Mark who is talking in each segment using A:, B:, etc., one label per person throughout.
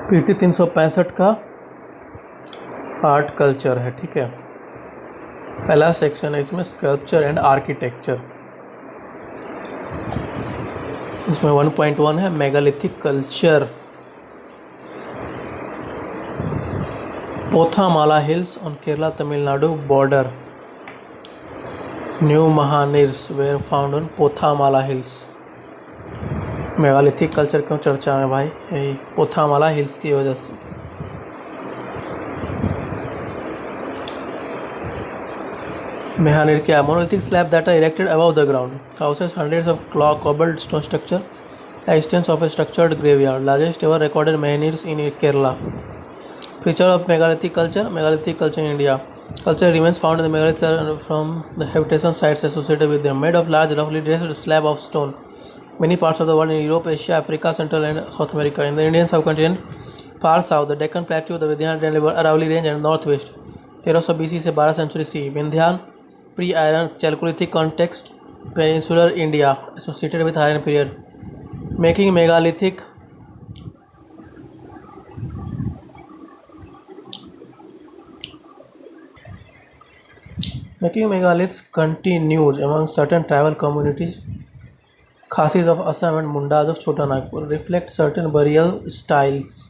A: PT 365 का art culture है। ठीक है, पहला सेक्शन है इसमें स्कल्पचर एंड आर्किटेक्चर। इसमें 1.1 है megalithic culture. Pothamala hills on Kerala Tamil Nadu border. New menhirs were found on Pothamala hills. Megalithic culture क्यों चर्चा में भाई? यही पोथामाला हिल्स की वजह से। Mehanir क्या? Monolithic slab that are erected above the ground. Houses hundreds of cobbled stone structure. Existence of a structured graveyard. Largest ever recorded menhirs in Kerala. Feature of megalithic culture. Megalithic culture in India. Culture remains found in the megaliths from the habitation sites associated with them. Made of large, roughly dressed slab of stone. Many parts of the world in Europe, Asia, Africa, Central and South America. In the Indian subcontinent, far south, the Deccan Plateau, the Vindhyan Aravalli Range and northwest. 1300 BC से 12th century C. Vindhyan pre-iron Chalcolithic context, peninsular India associated with iron period, making megalithic megaliths continues among certain tribal communities. Khasis of Assam and Mundas of Chota Nagpur reflect certain burial styles.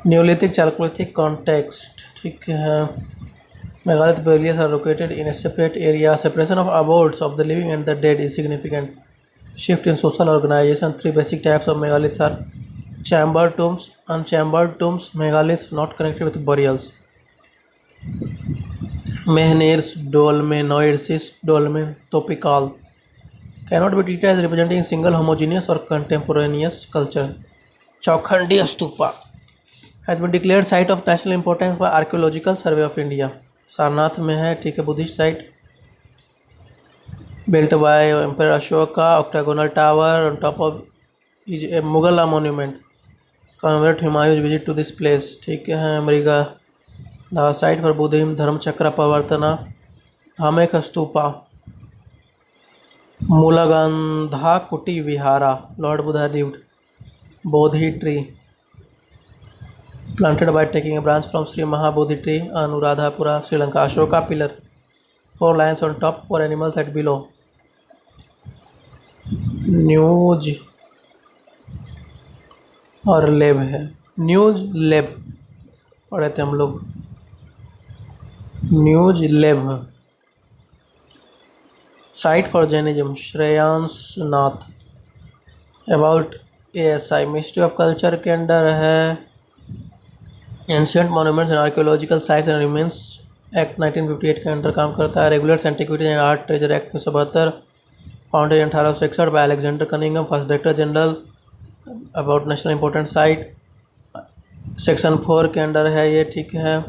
A: Neolithic Chalcolithic context. ठीक है, megalith burials are located in a separate area. Separation of abodes of the living and the dead is significant. Shift in social organization. Three basic types of megaliths are chambered tombs, unchambered tombs, megaliths not connected with burials. Menhirs, dolmenoid, cyst, dolmen, topical cannot be treated as representing single homogeneous or contemporaneous culture. Chaukhandi Stupa has been declared site of national importance by Archaeological Survey of India. Sarnath में है। ठीक है, Buddhist site built by Emperor Ashoka. Octagonal tower on top of is a Mughal monument. Commemorate Humayun's visit to this place. ठीक है, मृगा the site for Buddhism धर्म चक्र प्रवर्तना. धामेक स्तूपा. मूलागंधा कुटी vihara. Lord Buddha lived. Bodhi tree planted by taking a branch from Sri Mahabodhi tree, Anuradhapura, Sri Lanka. Ashoka pillar. 4 lions on top, 4 animals at below. News और लेब है। News लेब पढ़े थे हम लोग। News lab site for Jainism Shreyansh Nath. About ASI ministry of culture के under है। Ancient monuments and archaeological sites and remains act 1958 के under काम करता है। Regulates antiquities and art treasure act 1972 founded in 1861 by Alexander Cunningham first director general about national important site. Section 4 के under है ये। ठीक है,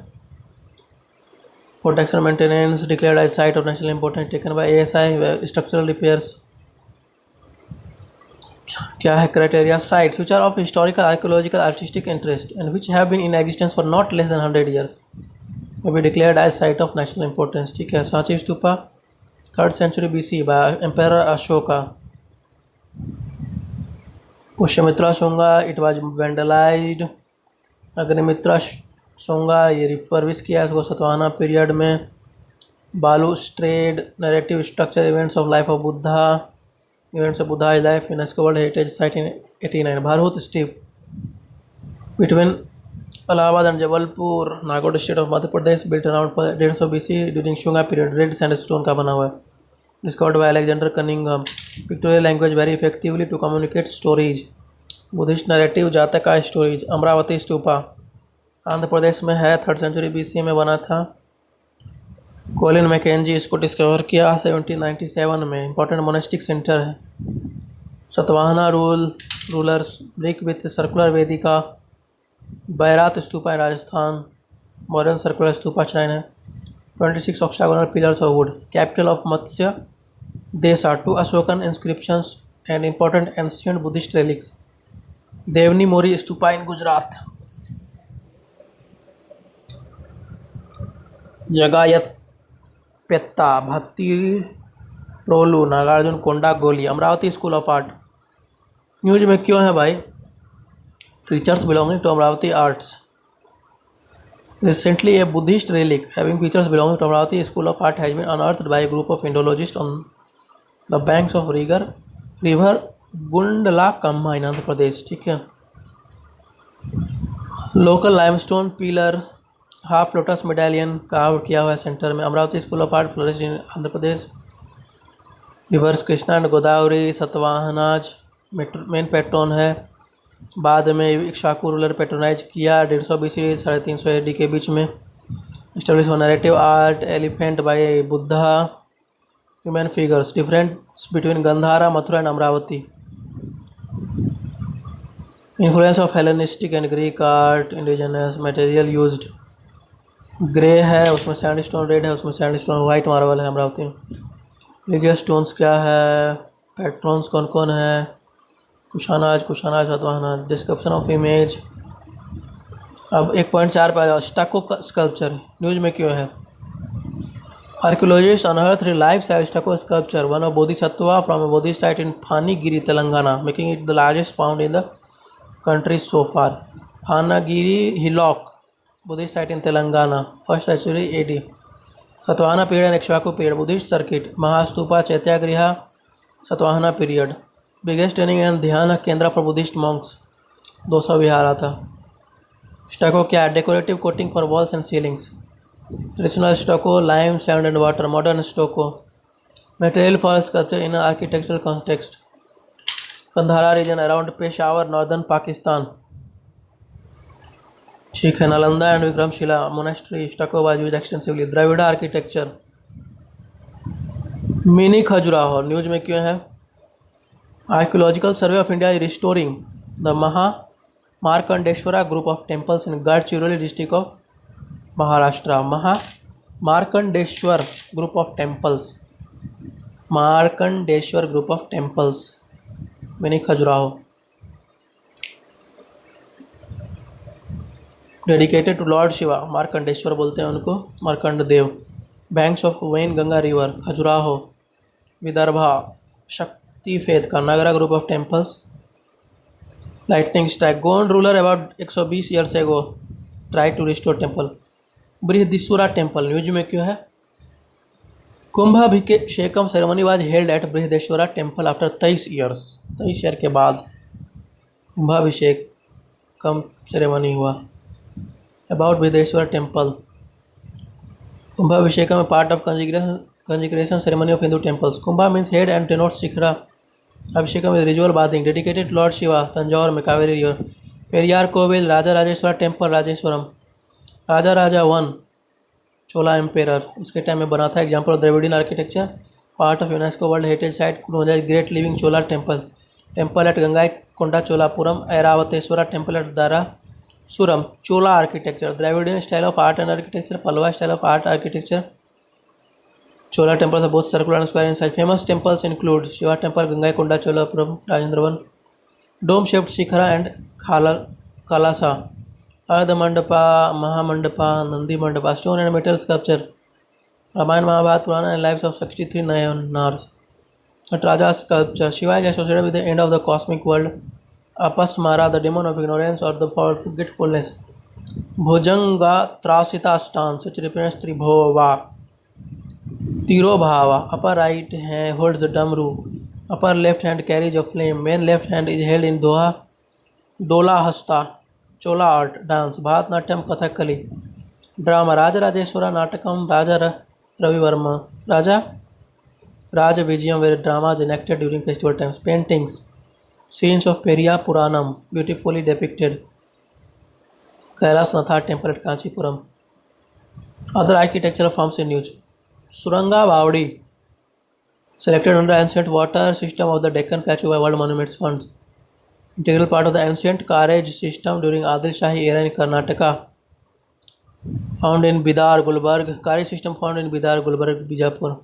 A: protection maintenance declared as site of national importance taken by ASI। Structural repairs क्या है criteria? Sites which are of historical archaeological artistic interest and which have been in existence for not less than 100 years may be declared as site of national importance. ठीक है, Sanchi stupa 3rd century BC by Emperor Ashoka. Pushyamitra Shunga it was vandalised. Agnimitra Shunga ये refurbish किया इसको Satavahana period में। Balustrade narrative structure events of life of Buddha. Events of Buddha life UNESCO world heritage site in 89। Bharhut stupa between Allahabad and Jabalpur Nagaur state of Madhya Pradesh built around 150 BC during Shunga period. Red sandstone का बना हुआ है। Discovered by Alexander Cunningham. Pictorial language very effectively to communicate stories. Buddhist narrative jataka stories. Amaravati stupa Andhra Pradesh में है। 3rd century BC में बना था। Colin McKenzie इसको डिस्कवर किया 1797 में। इंपॉर्टेंट मोनेस्टिक सेंटर है। Satavahana rulers brick with circular vedika. Bairat stupa है Rajasthan. Modern circular stupa shrine है। 26 octagonal pillars of wood. Capital of Matsya Desa. 2 Ashokan inscriptions and important ancient Buddhist relics. Devni Mori stupa in Gujarat. जगायत पेत्ता भक्ति प्रोलू नागार्जुन कोंडा गोली। Amravati school of art. News में क्यों है भाई? Features belonging to Amravati Arts. Recently, a Buddhist relic having features belonging to Amravati School of Art has been unearthed by a group of Indologists on the banks of river Gundlakamma in Andhra Pradesh. ठीक है. Local limestone pillar half lotus medallion curve किया हुआ है centre में. Amravati school of art flourish in Andhra Pradesh. Reverse Krishna and Godavari Satavahanas main Patreon है. बाद में Ikshvaku ruler patronise किया 150 BC 350 AD के बीच में. Establish narrative art elephant by Buddha human figures. Difference between Gandhara Mathura and Amaravati. Influence of Hellenistic and Greek art. Indigenous material used grey है, उसमें sandstone red है, उसमें सैंडस्टोन वाइट मार्बल है अमरावती में. रिलीजियस स्टोन्स क्या है, पैट्रॉन्स कौन कौन है, Kushanas Satavahanas. Description of image. अब 1.4 पे स्टको स्कल्पचर न्यूज में क्यों है. Archaeologists unearth life size stucco sculpture one of Bodhisattva from a Buddhist site in Phanigiri Telangana making it the largest found in the country so far. Phanagiri Hillock, Buddhist site in Telangana, 1st century AD. Satvahana period and Ikshvaku period, Buddhist circuit. Mahastupa Chaitagriha, Satvahana period. Biggest training and Dhyana Kendra for Buddhist monks. 200 vihara था. Stucco क्या है, decorative coating for walls and ceilings. Traditional stucco lime sand and water. Modern stucco material for sculpture in architectural context. Gandhara region around Peshawar northern Pakistan. ठीक है. Nalanda and Vikramshila monastery stucco was used extensively. Dravida architecture. Mini Khajuraho news में क्यों है. Archaeological survey of India is restoring the Markandeshwara group of temples in Gadchiroli district of Maharashtra. Markandeshwar group of temples. Markandeshwar group of temples mini Khajuraho. Dedicated to lord Shiva. Markandeshwar बोलते हैं उनको, Markand Dev. Banks of Wainganga river Khajuraho. Vidarbha Shakti fed Karnagara group of temples. Lightning strike Gond ruler about 120 years ago try to restore temple. Brihadeeswara temple news में क्यों है. Kumbhabhishekam ceremony was held at Brihadeeswara temple after 23 years. 23 year के बाद Kumbhabhishekam ceremony हुआ. About Brihadeeswara temple. Kumbhabhishekam part of consecration ceremony of Hindu temples. Kumbha means head and denotes shikhara. Abhishekam is ritual bathing. Dedicated lord Shiva. Tanjore में Kaveri river. Periyar Kovil. Raja Rajeshwara temple Rajeshwaram. Raja 1 Chola emperor उसके time में बना था. Example of Dravidian architecture. Part of UNESCO world heritage site great living Chola temple. Temple at Gangai Konda Cholapuram. Airavateswara temple at Darasuram. Chola architecture. Dravidian style of art and architecture. Pallava style of art architecture. Chola temples are both circular and square in size. Famous temples include Shiva temple Gangai Konda Cholapuram Rajendra one. Dome shaped shikhara and kalasha. Ardha mandapa mahamandapa Nandi mandapa. Stone and metal sculpture. Ramayana Mahabharata Purana and lives of 63 Nayanars. Nataraja sculpture. Shiva is associated with the end of the cosmic world. Apasmara the demon of ignorance और the forgetfulness. Bhujanga trasita stance which represents tribhuva. Tirobhava. Upper right hand holds the damaru. Upper left hand carries a flame. Main left hand is held in doha dola hasta. Chola art dance. Bharatanatyam Kathakali. Drama. Rajarajeshwara Natakam. Raja Ravivarma. Raj Vijayam were dramas enacted during festival times. Paintings. Scenes of Periya Puranam beautifully depicted. Kailasnath temple at Kanchipuram. Other architectural forms in use. Suranga Bavadi selected under ancient water system of the Deccan Plateau by World Monuments Fund. Integral part of the ancient carriage system during Adil Shahi era in Karnataka. Found in Bidar, Gulbarg. Carriage system found in Bidar, Gulbarg, Bijapur.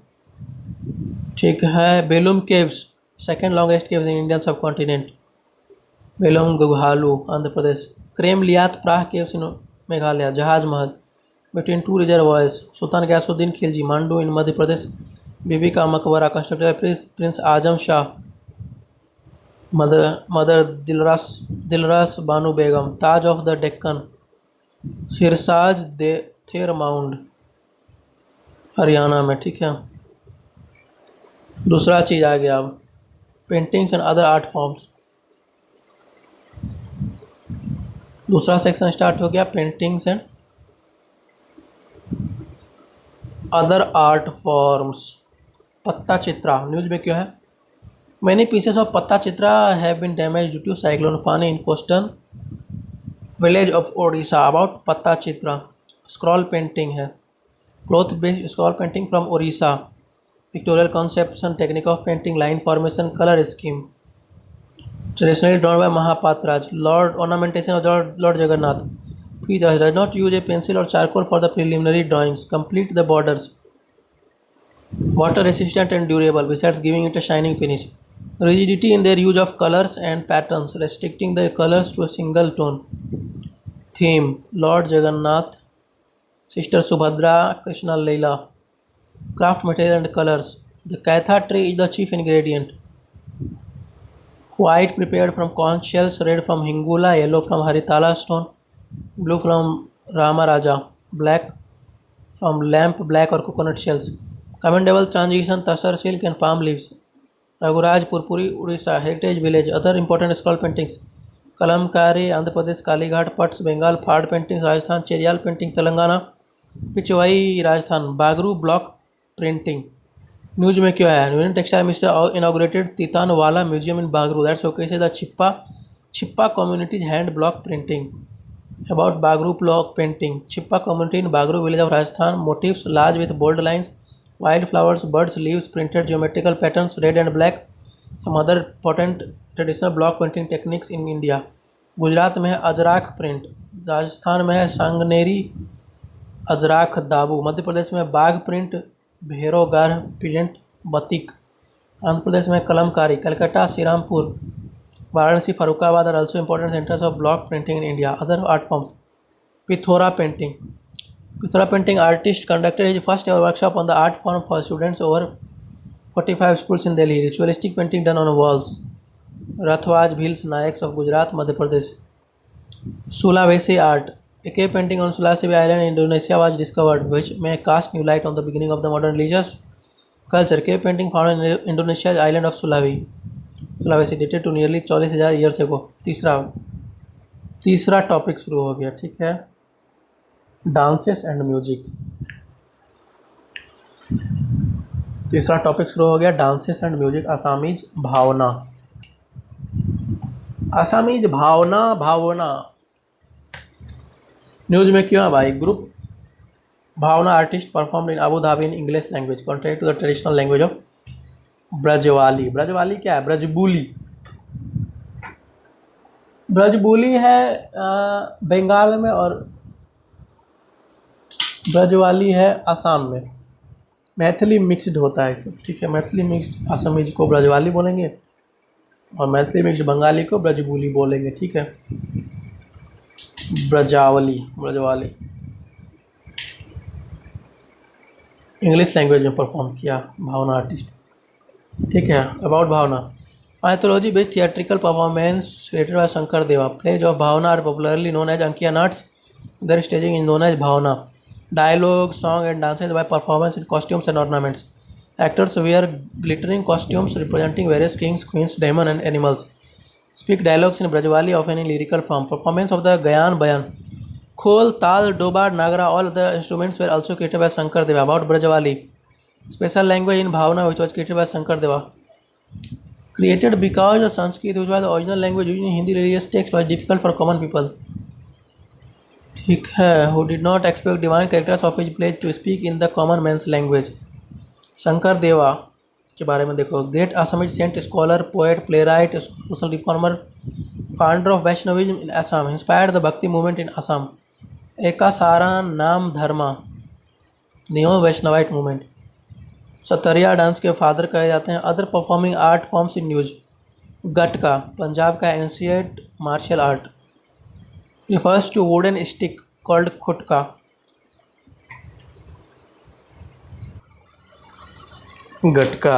A: ठीक है. Belum caves second longest caves in Indian subcontinent. Belum Guhalu Andhra Pradesh. Krem Liat Prah caves in Meghalaya. Jahaz Mahal between two reservoirs. Sultan Ghiyasuddin Khilji Mandu in Madhya Pradesh. Bibi ka Maqbara constructed by prince Azam Shah. Mother Dilras Banu Begum, Taj of the Deccan, Sirsa's the Theh mound, Haryana में, ठीक है। दूसरा चीज़ आ गया अब, paintings and other art forms. दूसरा section start हो गया, paintings and other art forms. पत्ता चित्रा, न्यूज में क्यों है? Many pieces of Pattachitra have been damage due to cyclone Fani in coastal village of Odisha. About Pattachitra, scroll painting है, cloth based scroll painting from Odisha, pictorial conception, technique of painting, line formation, color scheme. Traditionally drawn by Mahapatraj. Lord ornamentation of Lord Jagannath. Features: does not use a pencil or charcoal for the preliminary drawings. Complete the borders. Water resistant and durable, besides giving it a shining finish. Rigidity in their use of colors and patterns, restricting the colors to a single tone. Theme: Lord Jagannath, Sister Subhadra, Krishna Leela. Craft material and colors. The kaitha tree is the chief ingredient. White prepared from conch shells, red from hingula, yellow from haritala stone, blue from ramaraja, black from lamp black or coconut shells. Commendable transition, tassar silk and palm leaves. Raghuraj Purpuri, Odisha, Heritage Village. Other important scroll paintings: Kalamkari, Andhra Pradesh, Kalighat, Putts, Bengal. Phad paintings, Rajasthan. Cherial painting, Telangana. Pichwai, Rajasthan. Bagru block printing, news में क्यों है? Union textile minister inaugurated Titanwala museum in Bagru that showcases the Chhippa community's hand block printing. About Bagru block painting, Chhippa community in Bagru village of Rajasthan. Motifs large with bold lines, wild flowers, birds, leaves, printed geometrical patterns, red and black. Some other important traditional block painting techniques in India. Gujarat में है अजराख print, Rajasthan में है सांगनेरी अजराख दाबू, मध्य प्रदेश में Bagh print, Bhairongarh print, batik. Andhra Pradesh में Kalamkari, Calcutta, Srirampur, Varanasi, Farrukhabad are also important centres of block printing in India. Other art forms: Pithora painting, Pithora painting artist conducted his first ever workshop on the art form for students over 45 schools in Delhi. Ritualistic painting done on walls. Rathwas Bhils Nayaks of Gujarat, Madhya Pradesh. Sulawesi art, a cave painting on Sulawesi Island in Indonesia was discovered, which may cast new light on the beginning of the modern religious culture. Cave painting found in Indonesia's island of Sulawesi dated to nearly 40,000 years ago. तीसरा topic शुरू हो गया, ठीक है, dances and music. तीसरा topic शुरू हो गया, dances and music. Assamese Bhaona, Assamese Bhaona news में क्यों है भाई? Group Bhaona artist perform in Abu Dhabi in English language contrary to the traditional language of Brajavali. Brajavali क्या है? ब्रजबुली। ब्रजबुली है बंगाल में और ब्रजवाली है आसाम में। मैथिली मिक्सड होता है सब, ठीक है। मैथिली मिक्सड असमीज को ब्रजवाली बोलेंगे और मैथिली मिक्सड बंगाली को ब्रजबुली बोलेंगे, ठीक है। ब्रजवाली इंग्लिश लैंग्वेज में परफॉर्म किया भावना आर्टिस्ट, ठीक है। About Bhaona, mythology based theatrical performance created by Shankar Deva. Plays of Bhaona are popularly known as Ankiya Nats, their staging is known as Bhaona. Dialogue, song and dances by performance in costumes and ornaments. Actors wear glittering costumes representing various kings, queens, demons and animals. Speak dialogues in Brajwali often in lyrical form. Performance of the Gayan Bayan. Khol, Tal, Dobar, Nagara, all other instruments were also created by Shankar Deva. About Brajwali. Special language in Bhavana which was created by Shankar Deva. Created because of Sanskrit, which was the original language used in Hindi religious text, was difficult for common people. ठीक है। Who did not expect divine characters of his plays to speak in the common man's language. Shankar Deva के बारे में देखो। Great Assamese saint, scholar, poet, playwright, social reformer, founder of Vaishnavism in Assam, inspired the Bhakti movement in Assam. Eka Sarana Nam Dharma, neo Vaishnavite movement. Sattriya dance के father कहे जाते हैं। Other performing art forms in news. Gatka Punjab का ancient martial art, refers to wooden stick called खुटका। गटका,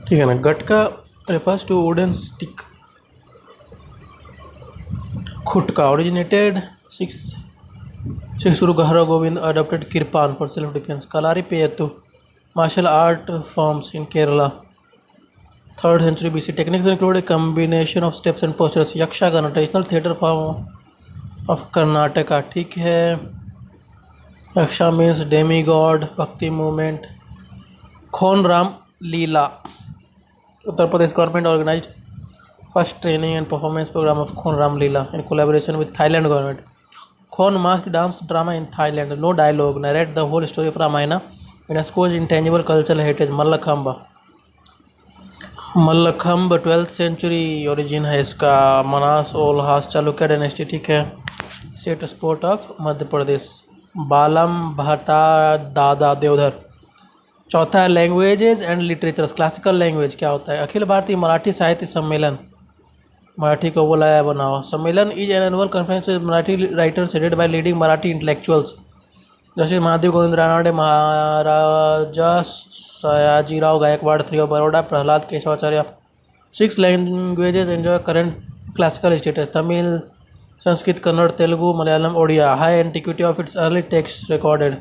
A: ठीक है ना। Gatka refers to wooden stick Khutka originated 6 Guru Govind adopted Kirpan for self-defense. Kalari Payattu martial art forms in Kerala. 3rd century BC. Techniques include a combination of steps and postures. Yakshagana traditional theatre form of Karnataka. ठीक है. Yaksha means demigod, bhakti movement. Khon Ram Leela. Uttar Pradesh government organized first training and performance program of Khon Ram Leela in collaboration with Thailand government. Khon mask dance drama in Thailand. No dialogue. Narrate the whole story of Ramayana. UNESCO's intangible cultural heritage. Mallakhamba. Mallakhamba 12th century origin है इसका. मनास ओल्हास Chalukya dynasty. ठीक है. State sport of Madhya Pradesh. Balam Bhatta Dada Deodhar. चौथा है languages and literatures. Classical language क्या होता है? अखिल भारतीय मराठी साहित्य सम्मेलन. मराठी को बुलाया बनाओ. Sammelan is an annual conference Marathi writers headed by leading Marathi intellectuals जैसे Mahadev Govind Ranade, Maharaja Sayajirao Gaikwad, three of Baroda, Prahlad Keshavacharya. 6 languages enjoy current classical status. Tamil, Sanskrit, Kannada, Telugu, Malayalam, Odia. High antiquity of its early text recorded.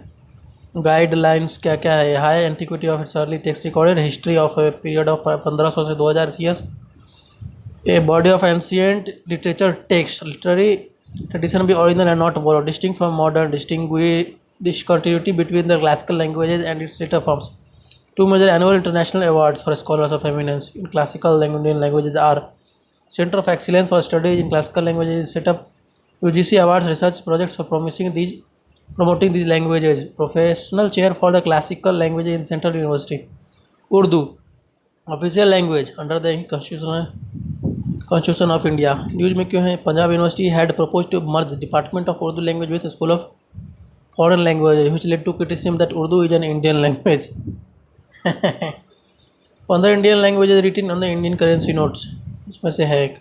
A: Guidelines क्या क्या है? High antiquity of its early text recorded. History of a period of 1500 से 2000 years. A body of ancient literature text. Literary tradition be original and not borrowed. Distinct from modern. Discontinuity between the classical languages and its later forms. 2 major annual international awards for scholars of eminence in classical Indian languages are Center of Excellence for Studies in Classical Languages set up UGC Awards research projects for promoting these languages. Professional Chair for the Classical Languages in Central University. Urdu official language under the Constitution of India. News में क्यों है? Punjab university had proposed to merge department of Urdu language with school of foreign language which led to criticism that Urdu is an Indian language. 15 Indian languages written on the Indian currency notes. इसमें से है एक.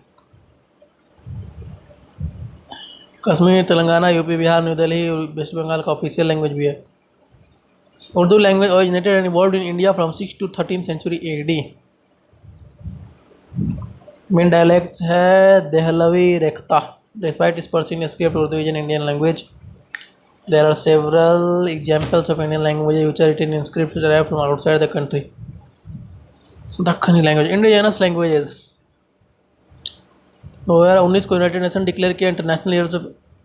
A: Kashmir, Telangana, UP, Bihar, new Delhi, west Bengal का official language भी है. Urdu language originated and evolved in India from 6 to 13th century AD. Main dialect है Dehlavi Rekhta. Despite its Persian script, Urdu is an Indian language. There are several examples of Indian languages which are written in scripts derived from outside the country. Dakhni language. Indigenous languages. 2019 को united nation declare किया international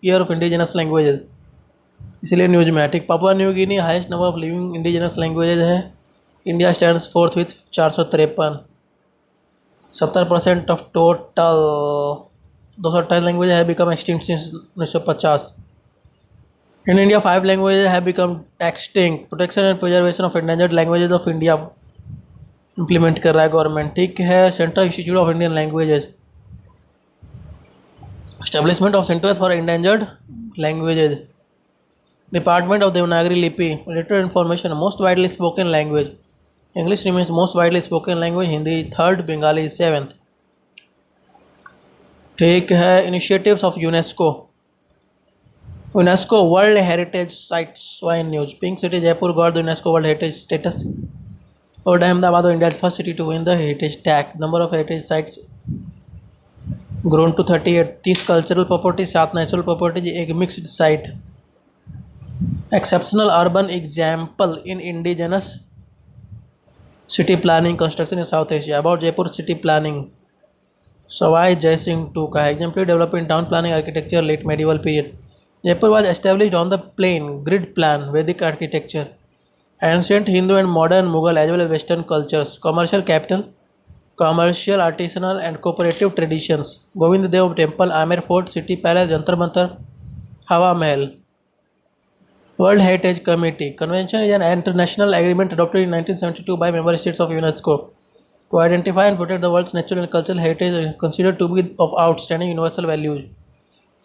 A: year of indigenous languages. इसलिए news में है. ठीक. Papua new Guinea highest number of living indigenous languages है. India stands fourth with 453. 70% of total 228 language है become extinct since 1950. In India 5 languages है become extinct. Protection and preservation of endangered languages of India implement कर रहा है government. ठीक है. Central institute of Indian languages. Establishment of centres for endangered languages. Department of Devanagari lipi. Related information. Most widely spoken language. English remains most widely spoken language. Hindi 3rd, Bengali 7th. ठीक है. Initiatives of UNESCO. UNESCO World Heritage Sites. Swine News. Pink City Jaipur got the UNESCO World Heritage status. Old Ahmedabad was India's first city to win the heritage tag. Number of heritage sites grown to 38. 30 cultural properties, 7 natural properties, एक mixed site. Exceptional urban example in indigenous city planning construction in South Asia. About Jaipur city planning. Sawai Jai Singh II का है. Exemplary development in town planning architecture late medieval period. Jaipur was established on the plain grid plan Vedic architecture. Ancient Hindu and modern Mughal as well as Western cultures. Commercial capital. Commercial, artisanal and cooperative traditions. Govind Dev Temple, Amer Fort, City Palace, Jantar Mantar, Hawa Mahal. World Heritage Committee. Convention is an international agreement adopted in 1972 by member states of UNESCO to identify and protect the world's natural and cultural heritage considered to be of outstanding universal values.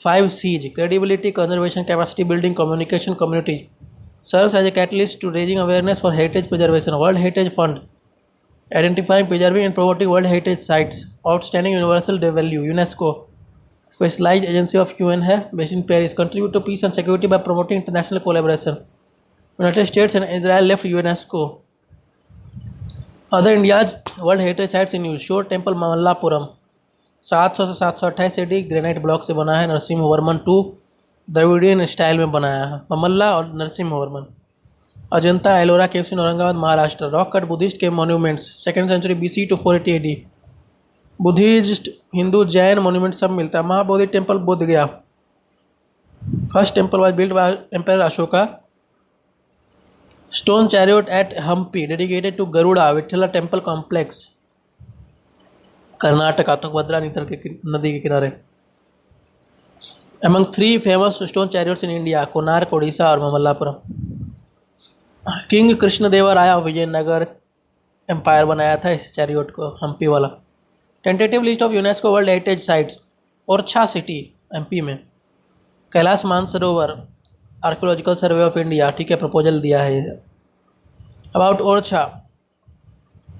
A: 5 C's. Credibility, conservation, capacity building, communication, community. Serves as a catalyst to raising awareness for heritage preservation. World Heritage Fund. Identifying, preserving and promoting World Heritage Sites. Outstanding universal value. UNESCO. Specialized agency of UN है based in Paris. Contribute to peace and security by promoting international collaboration. United States and Israel left UNESCO. Other India's World Heritage Sites in use. Shore Temple, Mallapuram. 700 से 728 AD granite block से बना है। नरसिम्हवर्मन to Dravidian style में बनाया है। ममल्ला और Narasimhavarman. Ajanta Ellora caves in Aurangabad Maharashtra. Rock cut Buddhist cave monuments 2nd century BC to 480 AD। Buddhist Hindu Jain monument सब मिलता है। Mahabodhi temple Bodh Gaya. First temple was built by empire Ashoka. Stone chariot at Hampi dedicated to Garuda Vitthala temple complex Karnataka Tungabhadra नदी के किनारे। Among 3 famous stone chariots in India, Konark, Odisha और Mamallapuram. King Krishnadevaraya Vijayanagar empire बनाया था इस चैरियट को, हम्पी वाला। Tentative list of UNESCO world heritage sites. Orchha city MP में। Kailash Mansarovar archaeological survey of India, ठीक है, प्रपोजल दिया है। About Orchha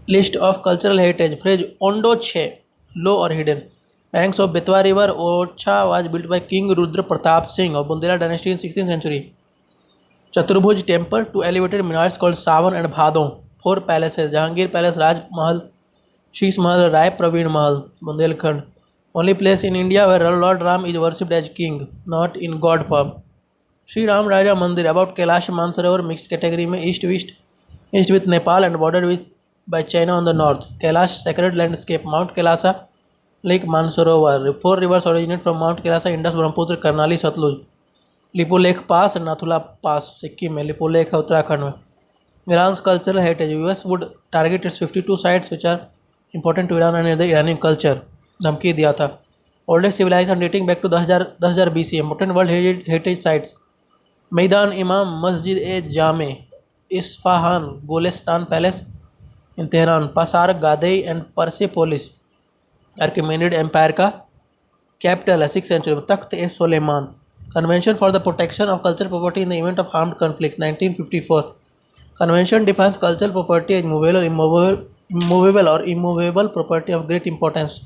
A: list of cultural heritage. Phrase Ondo 6 लो और hidden. Banks of Betwa river. Orchha was built by king Rudra Pratap Singh of Bundela dynasty in 16th century। चतुर्भुज temple. 2 elevated minarets called Sawan and Bhadon. 4 palaces. Jahangir palace, Raj Mahal, Sheesh Mahal, Rai Praveen Mahal, Bundelkhand. Only place in India where lord Ram is worshipped as king, not in god form. Shri Ram Raja Mandir. About Kailash Mansarovar mix category में। East with Nepal and border with by China on the north. Kailash sacred landscape. Mount Kailasa, lake Mansarovar. 4 rivers originate from mount Kailasa, Indus, Brahmaputra, Karnali, Sutlej. Lipulekh pass, Nathula pass Sikkim में। लिपुलेख है उत्तराखंड में। Iran cultural heritage. US would target its 52 sites which are important to Iran and the Iranian culture, धमकी दिया था। Oldest civilisation dating back to 10,000 BC। Important world heritage sites. Maidan Imam, Masjid e Jame, Isfahan, Golestan palace in Tehran, Pasargadae and Persepolis Achaemenid empire का capital है। 6th century में। Takht e Suleiman. Convention for the protection of cultural property in the event of armed conflicts 1954। Convention defines cultural property as movable और immovable property of great importance.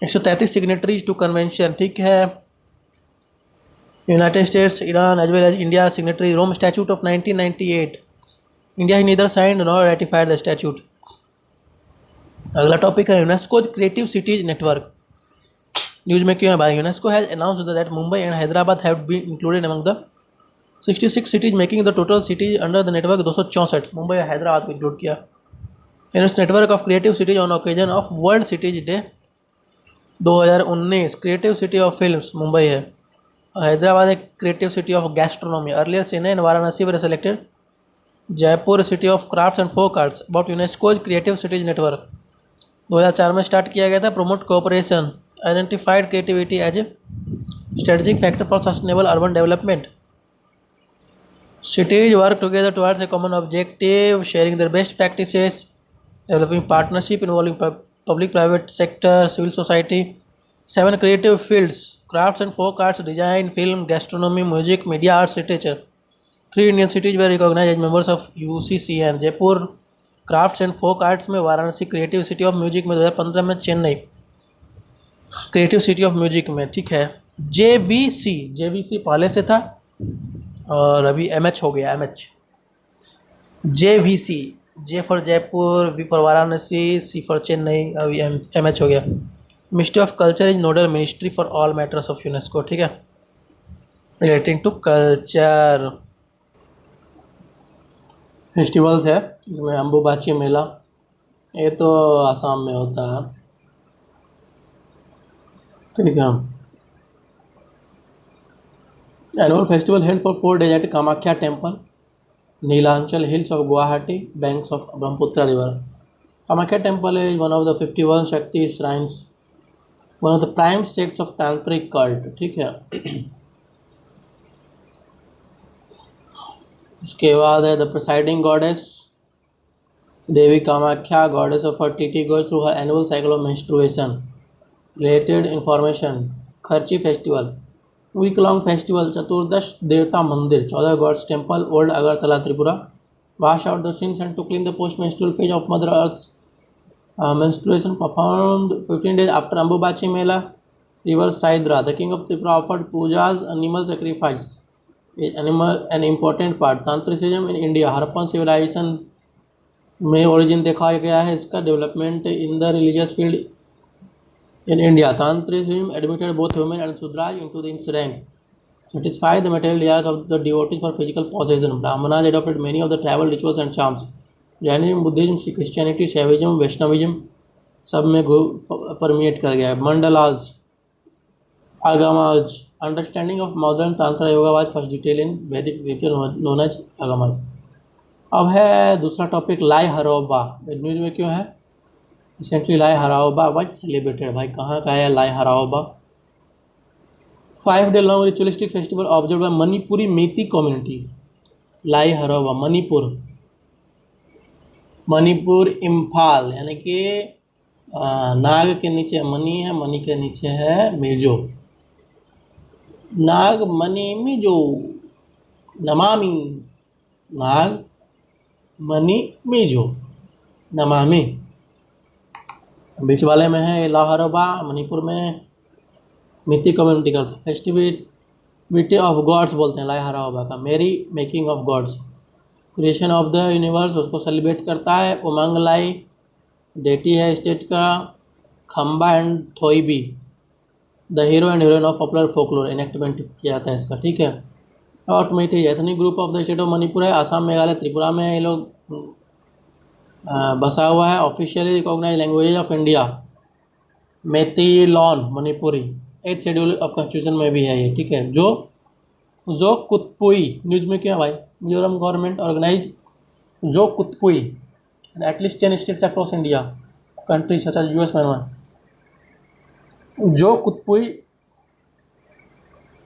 A: 133 signatories to convention, ठीक है। United states, Iran as well as India signatory. Rome statute of 1998। India ही neither signed nor ratified the statute. अगला topic है UNESCO creative cities network. News में क्यों है भाई? UNESCO has announced that Mumbai and Hyderabad have been included among the 66 cities making the total cities under the network 264। Mumbai और हैदराबाद को include किया in इस network of creative cities on occasion of world cities day 2019। Creative city of films Mumbai है और हैदराबाद है creative city of gastronomy. Earlier Chennai and Varanasi were selected. Jaipur city of crafts and folk arts. About UNESCO's creative cities network 2004 में start किया गया था। Promote cooperation, identified creativity as a strategic factor for sustainable urban development. Cities work together towards a common objective, sharing their best practices, developing partnership involving public-private sector, civil society. 7 creative fields: crafts and folk arts, design, film, gastronomy, music, media arts, literature. 3 Indian cities were recognized as members of UCCN. Jaipur crafts and folk arts में, Varanasi creative city of music में, 2015 में Chennai creative city of music में, ठीक है। JVC पहले से था और अभी MH हो गया। MH JVC, J for Jaipur, V for Varanasi, C for Chennai, अभी MH हो गया। Ministry of culture is nodal ministry for all matters of UNESCO, ठीक है, रिलेटिंग टू कल्चर। फेस्टिवल्स है इसमें अम्बुबाची मेला, ये तो आसाम में होता है, ठीक है। Annual festival held for 4 days at Kamakhya temple, Nilachal hills of Guwahati, banks of Brahmaputra river. Kamakhya temple is one of the 51 Shakti shrines, one of the prime sects of tantric cult, ठीक है। उसके बाद है the presiding goddess Devi Kamakhya, goddess of fertility, goes through her annual cycle of menstruation. Related information, Kharchi festival, week long festival, Chaturdasha Devata Mandir, 14 God's temple, old Agartala Tripura. Wash out the sins and to clean the post menstrual phase of mother earth. Menstruation performed 15 days after Ambubachi Mela, river Saidra. The king of Tripura offered pujas, animal sacrifice, an important part. Tantrism in India, Harappan civilisation में origin देखा गया है इसका। Development in the religious field In India, Tantrism admitted both women and Sudras into the ranks, satisfy the material desires of the devotees for physical possession. Brahmanas adopted many of the tribal rituals and charms. Jainism, Buddhism, Christianity, Shaivism, Vaishnavism सब में permeate कर गया है. Mandalas, Agamas, understanding of modern tantra yoga was first detail in Vedic scripture known as आगमाज. अब है दूसरा topic लाई हरोबा. News में क्यों है? Recently Lai Haraoba was celebrated. भाई कहाँ का है Lai Haraoba? 5 day long ritualistic festival observed by Manipuri Meitei community. Lai Haraoba Manipur Imphal, यानी कि नाग के नीचे मणि है, मणि के नीचे है मिजो. नाग मणि मिजो नमामि. नाग मणि मिजो नमामि. बीच वाले में है लाहौरबा, मणिपुर में मिती कम्युनिटी करता है. फेस्टिविटी ऑफ गॉड्स बोलते हैं लाई हराओबा का. मेरी making of gods, creation of the universe, उसको सेलिब्रेट करता है. उमंग लाई डेटी है स्टेट का. Khamba and Thoibi the hero and heroine of popular folklore enactment किया जाता है इसका. ठीक है. और Meitei ethnic group of the state of Manipur है. आसाम, मेघालय, त्रिपुरा में ये लोग बसा हुआ है. Officially recognise language of India Meiteilon Manipuri. 8th schedule of constitution में भी है ये. ठीक है. जो कुतपुई, न्यूज में क्या भाई? Mizoram government organise Zo Kutpui at least 10 states across India country such as US मेनवन. जो कुतपुई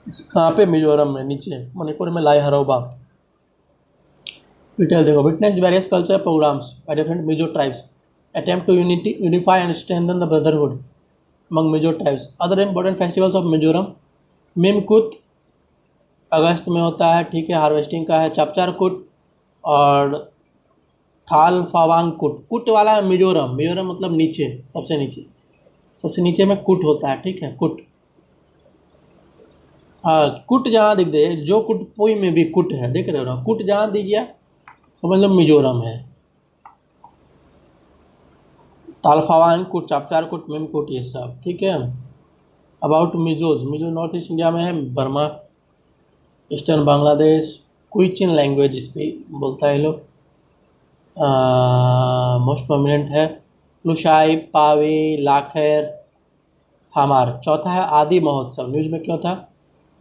A: कहाँ पे? मिजोरम में नीचे. मणिपुर में लाई हरोबा. डिटेल देखो. Witness various culture programmes by different Mizo tribes attempt to unify and strengthen the brotherhood among Mizo tribes. Other important festivals of Mizoram, Mimkut अगस्त में होता है. ठीक है. हार्वेस्टिंग का है. चपचार कुट और थाल फावांग कुट. कुट वाला है मिजोरम. मिजोरम मतलब नीचे, सबसे नीचे में कुट होता है. ठीक है. कुट. हाँ, कुट जहाँ दिख दे, जो कुटपुई में भी कुट है, देख रहे हो ना? कुट जहाँ दिख गया समझ लो मिजोरम है. तालफावांग कुट, चापचार कुट, मिम कुट, ये सब. ठीक है. About Mizos. Mizo north east India में है. Burma, eastern Bangladesh, Kuki Chin language इस पर बोलता है लोग. मोस्ट प्रोमिनेंट है लुशाई, पावी, लाखेर, हमार. चौथा है आदि महोत्सव. न्यूज में क्यों था?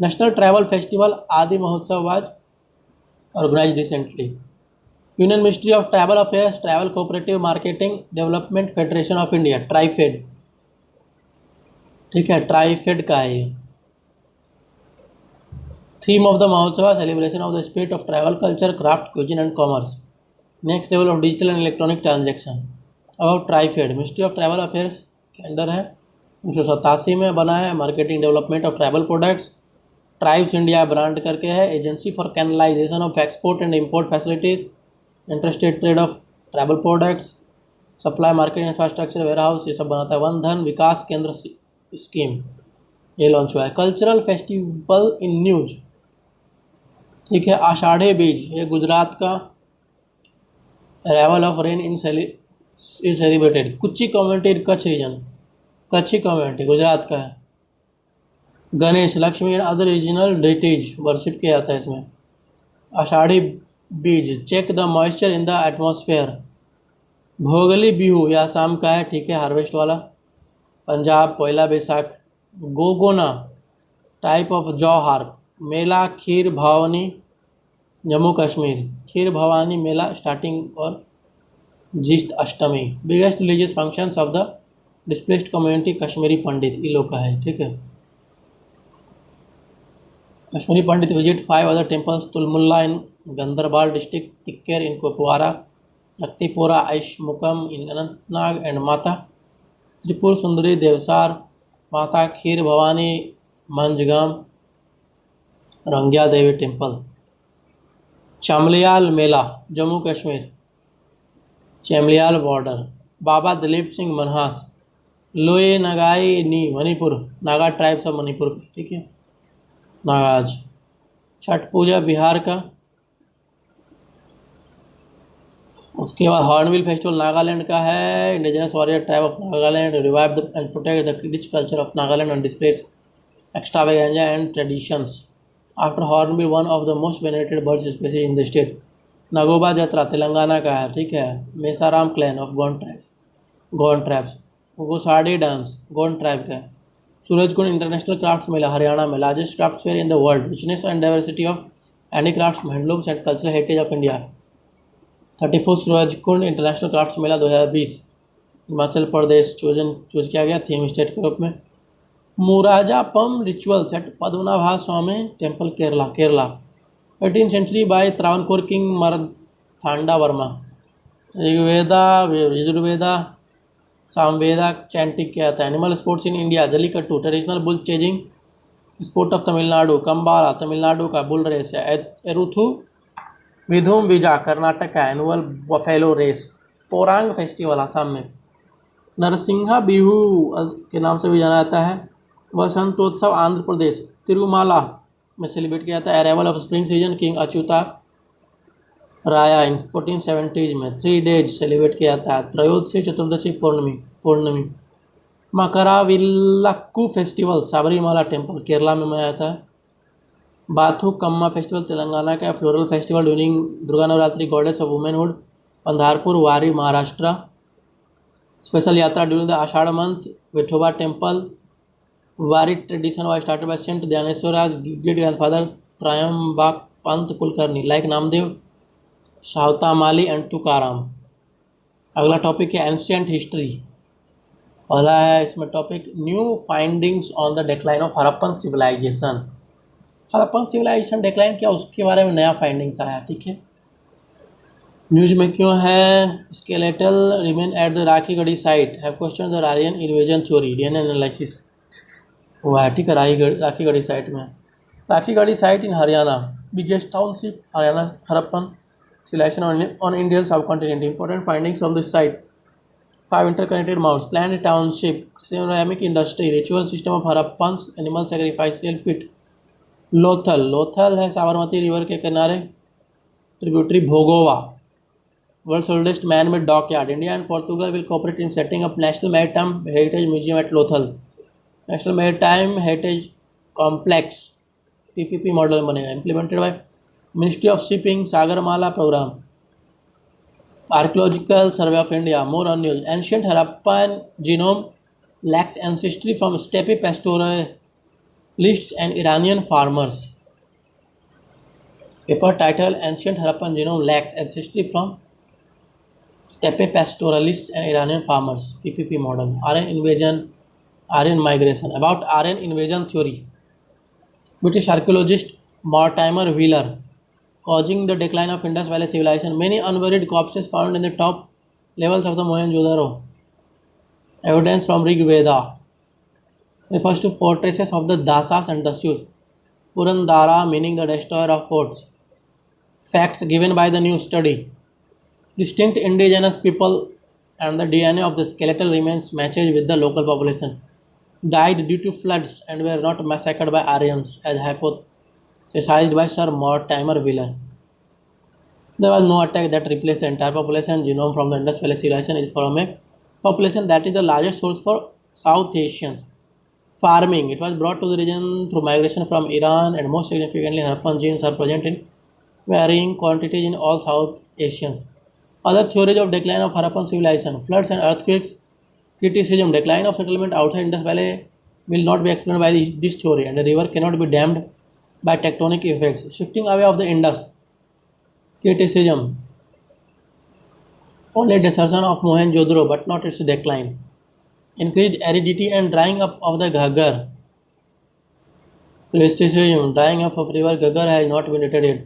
A: National travel festival Aadi Mahotsav was organise recently. Union ministry of travel affairs, travel cooperative marketing development federation of India, TRIFED. ठीक है. ट्राइफेड का है ये. Theme of the Mahotsav celebration of the spirit of travel culture, craft, cuisine and commerce. Next level of digital and electronic transaction. About TRIFED, ministry of travel affairs के under है. 1987 में बना है. Marketing development of travel products. Tribes India brand करके है. Agency for canalisation of export and import facilities, interstate trade of travel products, supply market infrastructure, warehouse, ये सब बनाता है. वन धन विकास केंद्र स्कीम ये लॉन्च हुआ है. Cultural festival in news. ठीक है. आषाढ़ी बीज, ये गुजरात का. Arrival of rain in is celebrated. Kutchi community, Kutch region. Kutchi community Gujarat का है. Ganesh, Lakshmi and other regional deities worship किया जाता है इसमें. Ashadhi Beej, check the moisture in the atmosphere. Bhogali Bihu, यह शाम का है. ठीक है. हार्वेस्ट वाला. पंजाब, पहला Baisakh. Gogona, type of jaw harp. Mela Kheer Bhawani, Jammu Kashmir. Kheer Bhawani Mela starting और Jyeshtha Ashtami. Biggest religious functions of the displaced community Kashmiri Pandit, ये लोग का है. ठीक है. Kashmiri Pandit visit 5 other temples. Tulmulla in Ganderbal district, Tikker in Kupwara, Laktipura Aishmuqam in Anantnag and Mata Tripura Sundari Devsar, Mata Kheer Bhawani Manzgam, रंगिया देवी टेम्पल. चामलियाल मेला, जम्मू कश्मीर, चैमलियाल बॉर्डर. बाबा दिलीप सिंह मनहास, लोए नगाई नी, मणिपुर, नागा ट्राइब्स ऑफ मणिपुर. ठीक है. नागाज. छठ पूजा बिहार का. उसके बाद हॉर्नबिल फेस्टिवल नागालैंड का है। Indigenous warrior tribe of Nagaland revive the end protect the rich culture of Nagaland and displace extravaganza and traditions. After Hornbill, one of the most venerated bird species in the state. Nagoba Jatara Telangana का है, ठीक है। Mesram clan of Gond tribes. Gusadi dance Gond tribe का है। Surajkund international crafts Mela Haryana में, largest craft fair in the world, richness and diversity of handicrafts, handlooms and cultural heritage of India. 34 Surajkund international crafts Mela 2020 Himachal Pradesh choose किया गया theme state के रूप में। Murajapam rituals at Padmanabha Swamy temple Kerala 18th century by Travancore king Marthanda Varma. Rigveda Yajurveda Samaveda chanting क्या था। Animal sports in India, Jallikattu traditional bull chasing sport of Tamil Nadu, Kambala Tamil Nadu का bull race है। एरुथु विधुम विजा कर्नाटक का annual buffalo race. Porang festival Assam में। नरसिंहा बिहू के नाम से भी जाना जाता है। वसंतोत्सव आंध्र प्रदेश तिरुमाला में सेलिब्रेट किया जाता है। Arrival of spring season king Achyuta Raya in 1470s में 3 days सेलिब्रेट किया जाता है। त्रयोदशी चतुर्दशी पूर्णमी। मकराविल्लक्कू फेस्टिवल सबरीमाला टेम्पल केरला में मनाया जाता है। बाथुकम्मा फेस्टिवल तेलंगाना का। Floral festival during Durga Navratri goddess of womanhood Pandharpur Wari Maharashtra. Special yatra during the Ashadh month Vithoba temple. Wari tradition was started by Saint Dhyanaeswara's great grandfather Trimbak Pant Kulkarni like Namdev Savata Mali and Tukaram. अगला टॉपिक है एंशियंट हिस्ट्री। पहला है इसमें topic new findings on the decline of Harappan civilisation. Harappan civilisation decline किया, उसके बारे में नया फाइंडिंग्स आया, ठीक है। न्यूज में क्यों है। Skeletal remain at the Rakhigarhi site have question the Aryan invasion theory, DNA analysis हुआ है, ठीक है। राखीगढ़ी साइट में। Rakhigarhi site in Haryana, biggest township Haryana Harappan civilization on Indian subcontinent. Important findings from this site: 5 interconnected mounds, planned township, ceramic industry, ritual system of Harappans, animal sacrificial pit. Lothal है Sabarmati river के किनारे, tributary Bhogavo. World's oldest man made dockyard. India and Portugal will cooperate in setting up national maritime heritage museum at Lothal. National maritime heritage complex PPP model बनेगा, implemented by ministry of shipping Sagarmala programme. Archaeological survey of India, more on news. Ancient Harappan genome lacks ancestry from steppe pastoralists and Iranian farmers. Paper title: Ancient Harappan Genome Lacks Ancestry from Steppe Pastoralists and Iranian Farmers. PPP model. Aryan migration. About Aryan invasion theory. British archaeologist Mortimer Wheeler. Causing the decline of Indus Valley civilization. Many unburied corpses found in the top levels of the Mohenjo-daro. Evidence from Rig Veda. Refers to fortresses of the Dasas and Dasyus. Purandara meaning the destroyer of forts. Facts given by the new study. Distinct indigenous people and the DNA of the skeletal remains matches with the local population. Died due to floods and were not massacred by Aryans as hypothesized by Sir Mortimer Wheeler. There was no attack that replaced the entire population. Genome from the Indus Valley civilization is from a population that is the largest source for South Asians. Farming. It was brought to the region through migration from Iran, and most significantly Harappan genes are present in varying quantities in all South Asians. Other theories of decline of Harappan civilization: floods and earthquakes. Criticism: decline of settlement outside Indus Valley will not be explained by this theory, and the river cannot be dammed by tectonic effects. Shifting away of the Indus. Criticism: only desertion of Mohenjo-daro, but not its decline. Increased aridity and drying up of the Ghaggar. Criticism: drying up of river Ghaggar has not been detected.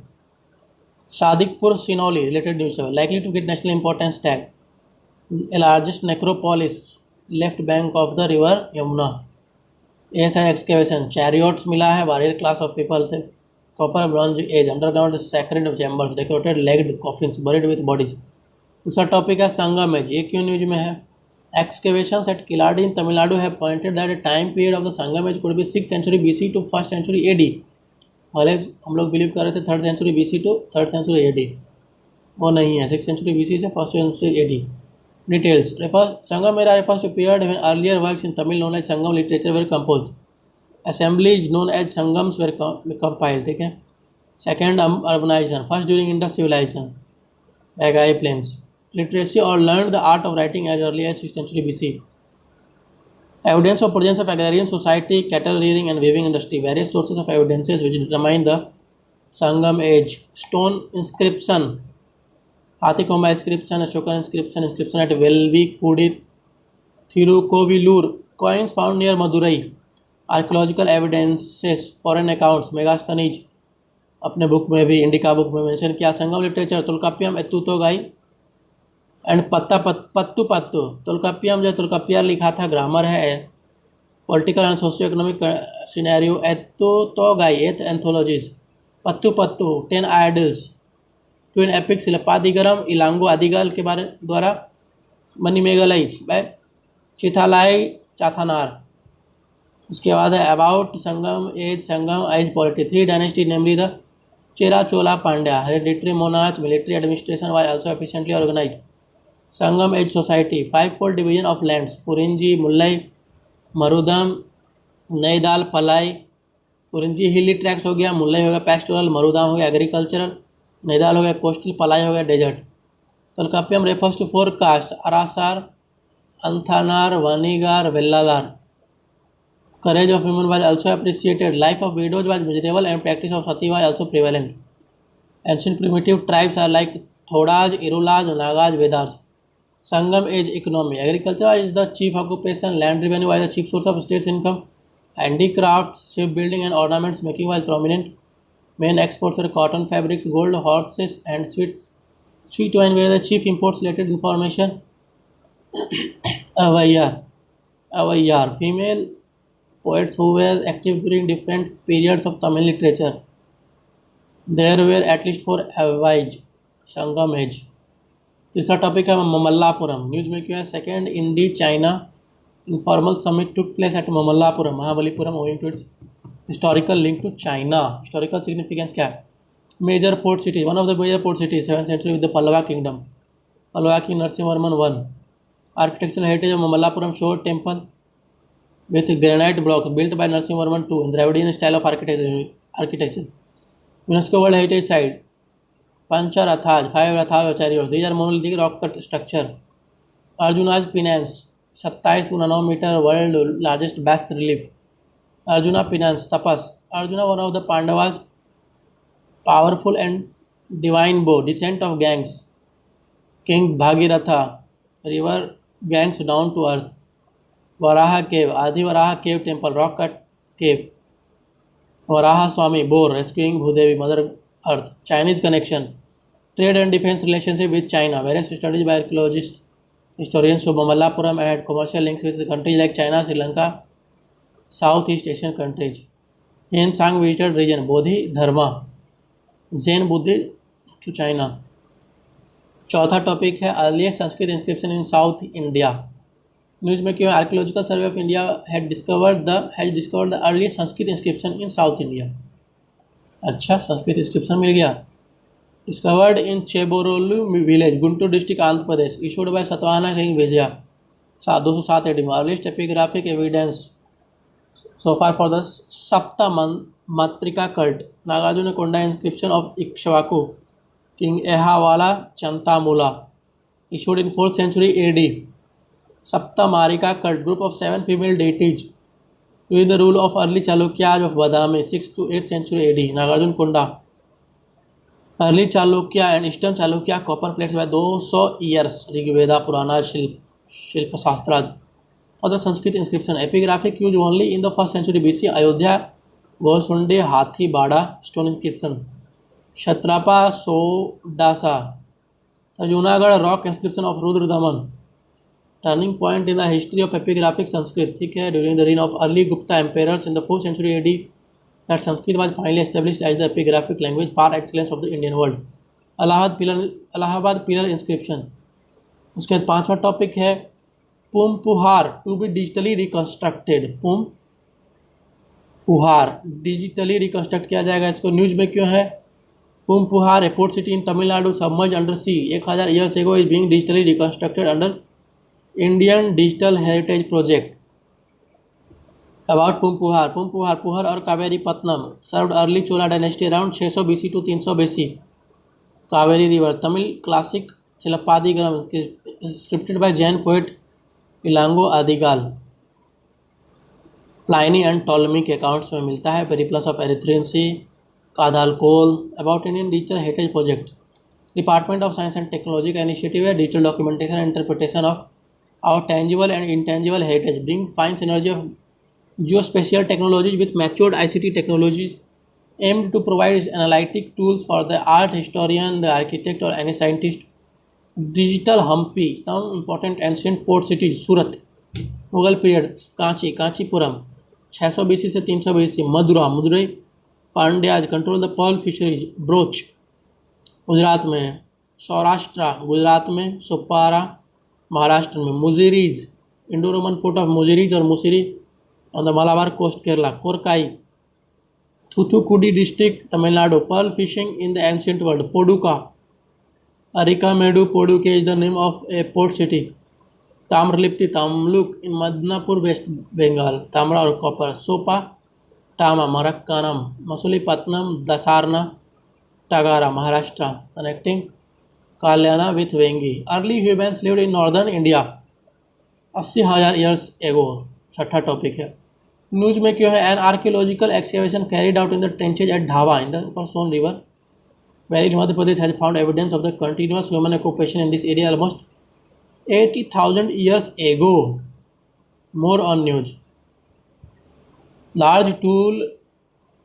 A: Sadikpur Sinoli related news likely to get national importance tag. The largest necropolis left bank of the river Yamuna. ASI excavation. Chariots मिला है, warrior class of people थे. Copper bronze age, underground sacred chambers, decorated legged coffins buried with bodies. दूसरा topic है संगम as. ये क्यों news में है। Excavations at Kiladi in Tamil Nadu have pointed that the time period of the Sangam age could be 6th century BC to 1st century AD. पहले हम लोग believe कर रहे थे 3rd century BC to 3rd century AD. वो नहीं है। 6th century BC से 1st century AD। Details refers Sangam era refers to period when earlier works in Tamil known as Sangam literature were composed. Assemblies known as Sangams were compiled. ठीक है। Second, urbanization. First during Indus civilization, Bagai plains. Literacy or learned the art of writing as early as 6th century BC. Evidence of presence of agrarian society, cattle rearing and weaving industry. Various sources of evidences which determine the Sangam age. Stone inscription. Hathikoma inscription, Ashokan inscription, inscription at Velvi, Kudi, Thirukovilur. Coins found near Madurai. Archaeological evidences, foreign accounts, Megasthenes अपने book में भी, indica book में mention किया। संगम literature, तुलकाप्पियम एतुतोगाई and पत्तू पत्तू। तुलकाप्पियम जो तुलकाप्पियर लिखा था grammar है, political and socio economic scenario. Ettuthokai 8 anthologies. Pattuppattu 10 idylls. Twin epic Silappadikaram Ilango Adigal के बारे द्वारा। मणिमेगलई बाय चिथालाई चाथानार। उसके बाद है about Sangam age polity. 3 dynasty namely the Chera Chola Pandya. Hereditary monarch, military administration was also efficiently organised. Sangam age society, 5-fold division of lands. Kurinji, Mullai, Marudam, Neidal, Palai. Kurinji hilly tracts हो गया, मुल्लई हो गया पैस्टोरल, मरुदाम हो गया एग्रीकल्चरल, नईदाल हो गया कोस्टल, पलाई हो गया desert. Tolkappiyam refers to 4 caste Arasar, Anthanar, Vanigar, Vellalar. Courage of women was also appreciated. Life of widows was miserable and practice of sati was also prevalent. Ancient primitive tribes are like Thodas, Irulas, Nagas, Vedars. Sangam age economy. Agriculture is the chief occupation. Land revenue was the chief source of state's income. Handicrafts, shipbuilding and ornaments making was prominent. Main exports were cotton, fabrics, gold, horses and sweets. Sweet wine were the chief imports. Related information. Avaiyar. Female poets who were active during different periods of Tamil literature. There were at least 4 Avaij, Sangam age. तीसरा topic है Mamallapuram. News में क्यों है? Second India China informal summit took place at Mamallapuram, Mahabalipuram, owing to its historical link to China. Historical significance क्या है? Major port city, one of the major port city 7th century with the Pallava kingdom, Pallava king Narasimhavarman 1। Architectural heritage of Mamallapuram shore temple with granite blocks built by Narasimhavarman II in Dravidian style of architecture. UNESCO World Heritage Site. Pancha Rathas, 5 Rathas or chariots. These are monolithic rock cut structure. Arjuna's Penance, 27.9 meter, world largest bas relief. Arjuna Penance, Tapas. Arjuna, one of the Pandavas, powerful and divine bow. Descent of gangs. King Bhagiratha, river gangs down to earth. Varaha cave, Adi Varaha cave temple, rock cut cave. Varaha Swami, boar, rescuing Bhudevi, mother earth. Chinese connection, trade and defense relationship with China. Various studies by archaeologists, historians show Mamallapuram had commercial links with countries like China, Sri Lanka, Southeast Asian countries. Hien Sang visited region, Bodhi Dharma, Zen Buddhism to China. चौथा topic है earliest Sanskrit inscription in South India. News में क्यों? Archaeological survey of India has discovered the earliest Sanskrit inscription in South India. अच्छा, Sanskrit inscription मिल गया। Discovered in Chebrolu village, Guntur district, Andhra Pradesh. Issued by Satavahana king Vijaya 207 AD। Earliest epigraphic evidence so far for the Sapta Matrika cult. Nagarjuna Konda inscription of Ikshvaku, King Ehavala Chantamula, issued in 4th century AD. Sapta Marika cult, group of 7 female deities during the rule of early Chalukyas of Badami, 6th to 8th century AD. Nagarjuna Konda. Early Chalukya and Eastern Chalukya copper plates by 200 years. Rigveda Purana Shilpa Shastra. Other Sanskrit inscription. Epigraphic used only in the 1st century BC. Ayodhya Gosunde Hathi Bada stone inscription. Kshatrapa Sodasa. Junagadh rock inscription of Rudra Daman. Turning point in the history of epigraphic Sanskrit. ठीक है, during the reign of early Gupta emperors in the 4th century AD, that Sanskrit was finally established as the epigraphic language par excellence of the Indian world. Allahabad pillar inscription. उसके बाद पांचवा topic है Pum Puhar to be digitally reconstructed. Pum Puhar digitally reconstruct किया जाएगा। इसको news में क्यों है? Pumpuhar, a port city in Tamil Nadu, submerged under sea 1000 years ago, is being digitally reconstructed under Indian Digital Heritage Project. About Pumpuhar, Puhar or Kaveri Patnam served early Chola dynasty around 600 BC to 300 BC. Kaveri River, Tamil classic Chilapadigram, scripted by Jain poet Ilango Adigal. Pliny and Ptolemy के accounts में मिलता है Periplus of Erythraean Sea, Kadalkol, about Indian digital heritage project, department of science and technology का initiative है digital documentation and interpretation of our tangible and intangible heritage, bring fine synergy of geospatial technologies with matured ICT technologies aimed to provide analytic tools for the art historian, the architect or any scientist. Digital Hampi, some important ancient port cities, Surat, Mughal period, Kanchi, Kanchipuram, 600 BC से 300 BC, Madurai, Pandyas control the pearl fisheries, Broach Gujarat में, सौराष्ट्र गुजरात में, सोपारा महाराष्ट्र में, Muziris Indo Roman port of Muziris और Musiri on the Malabar coast Kerala, Korkai Thoothukudi district Tamil Nadu, pearl fishing in the ancient world, Poduca Arikamedu, Poduke is the name of a port city, Tamralipti Tamluk in Midnapore West Bengal, Tamra और copper, Sopatma Marakkanam, Masulipatnam Dasarna Tagara Maharashtra, connecting काल्याना with Vengi. Early humans lived in northern India 80,000 years ago. छठा topic है news में क्यों है. An archaeological excavation carried out in the trenches at Dhaba in the upper Son river valley in Madhya Pradesh has found evidence of the continuous human occupation in this area almost 80,000 years ago. More on news. Large tool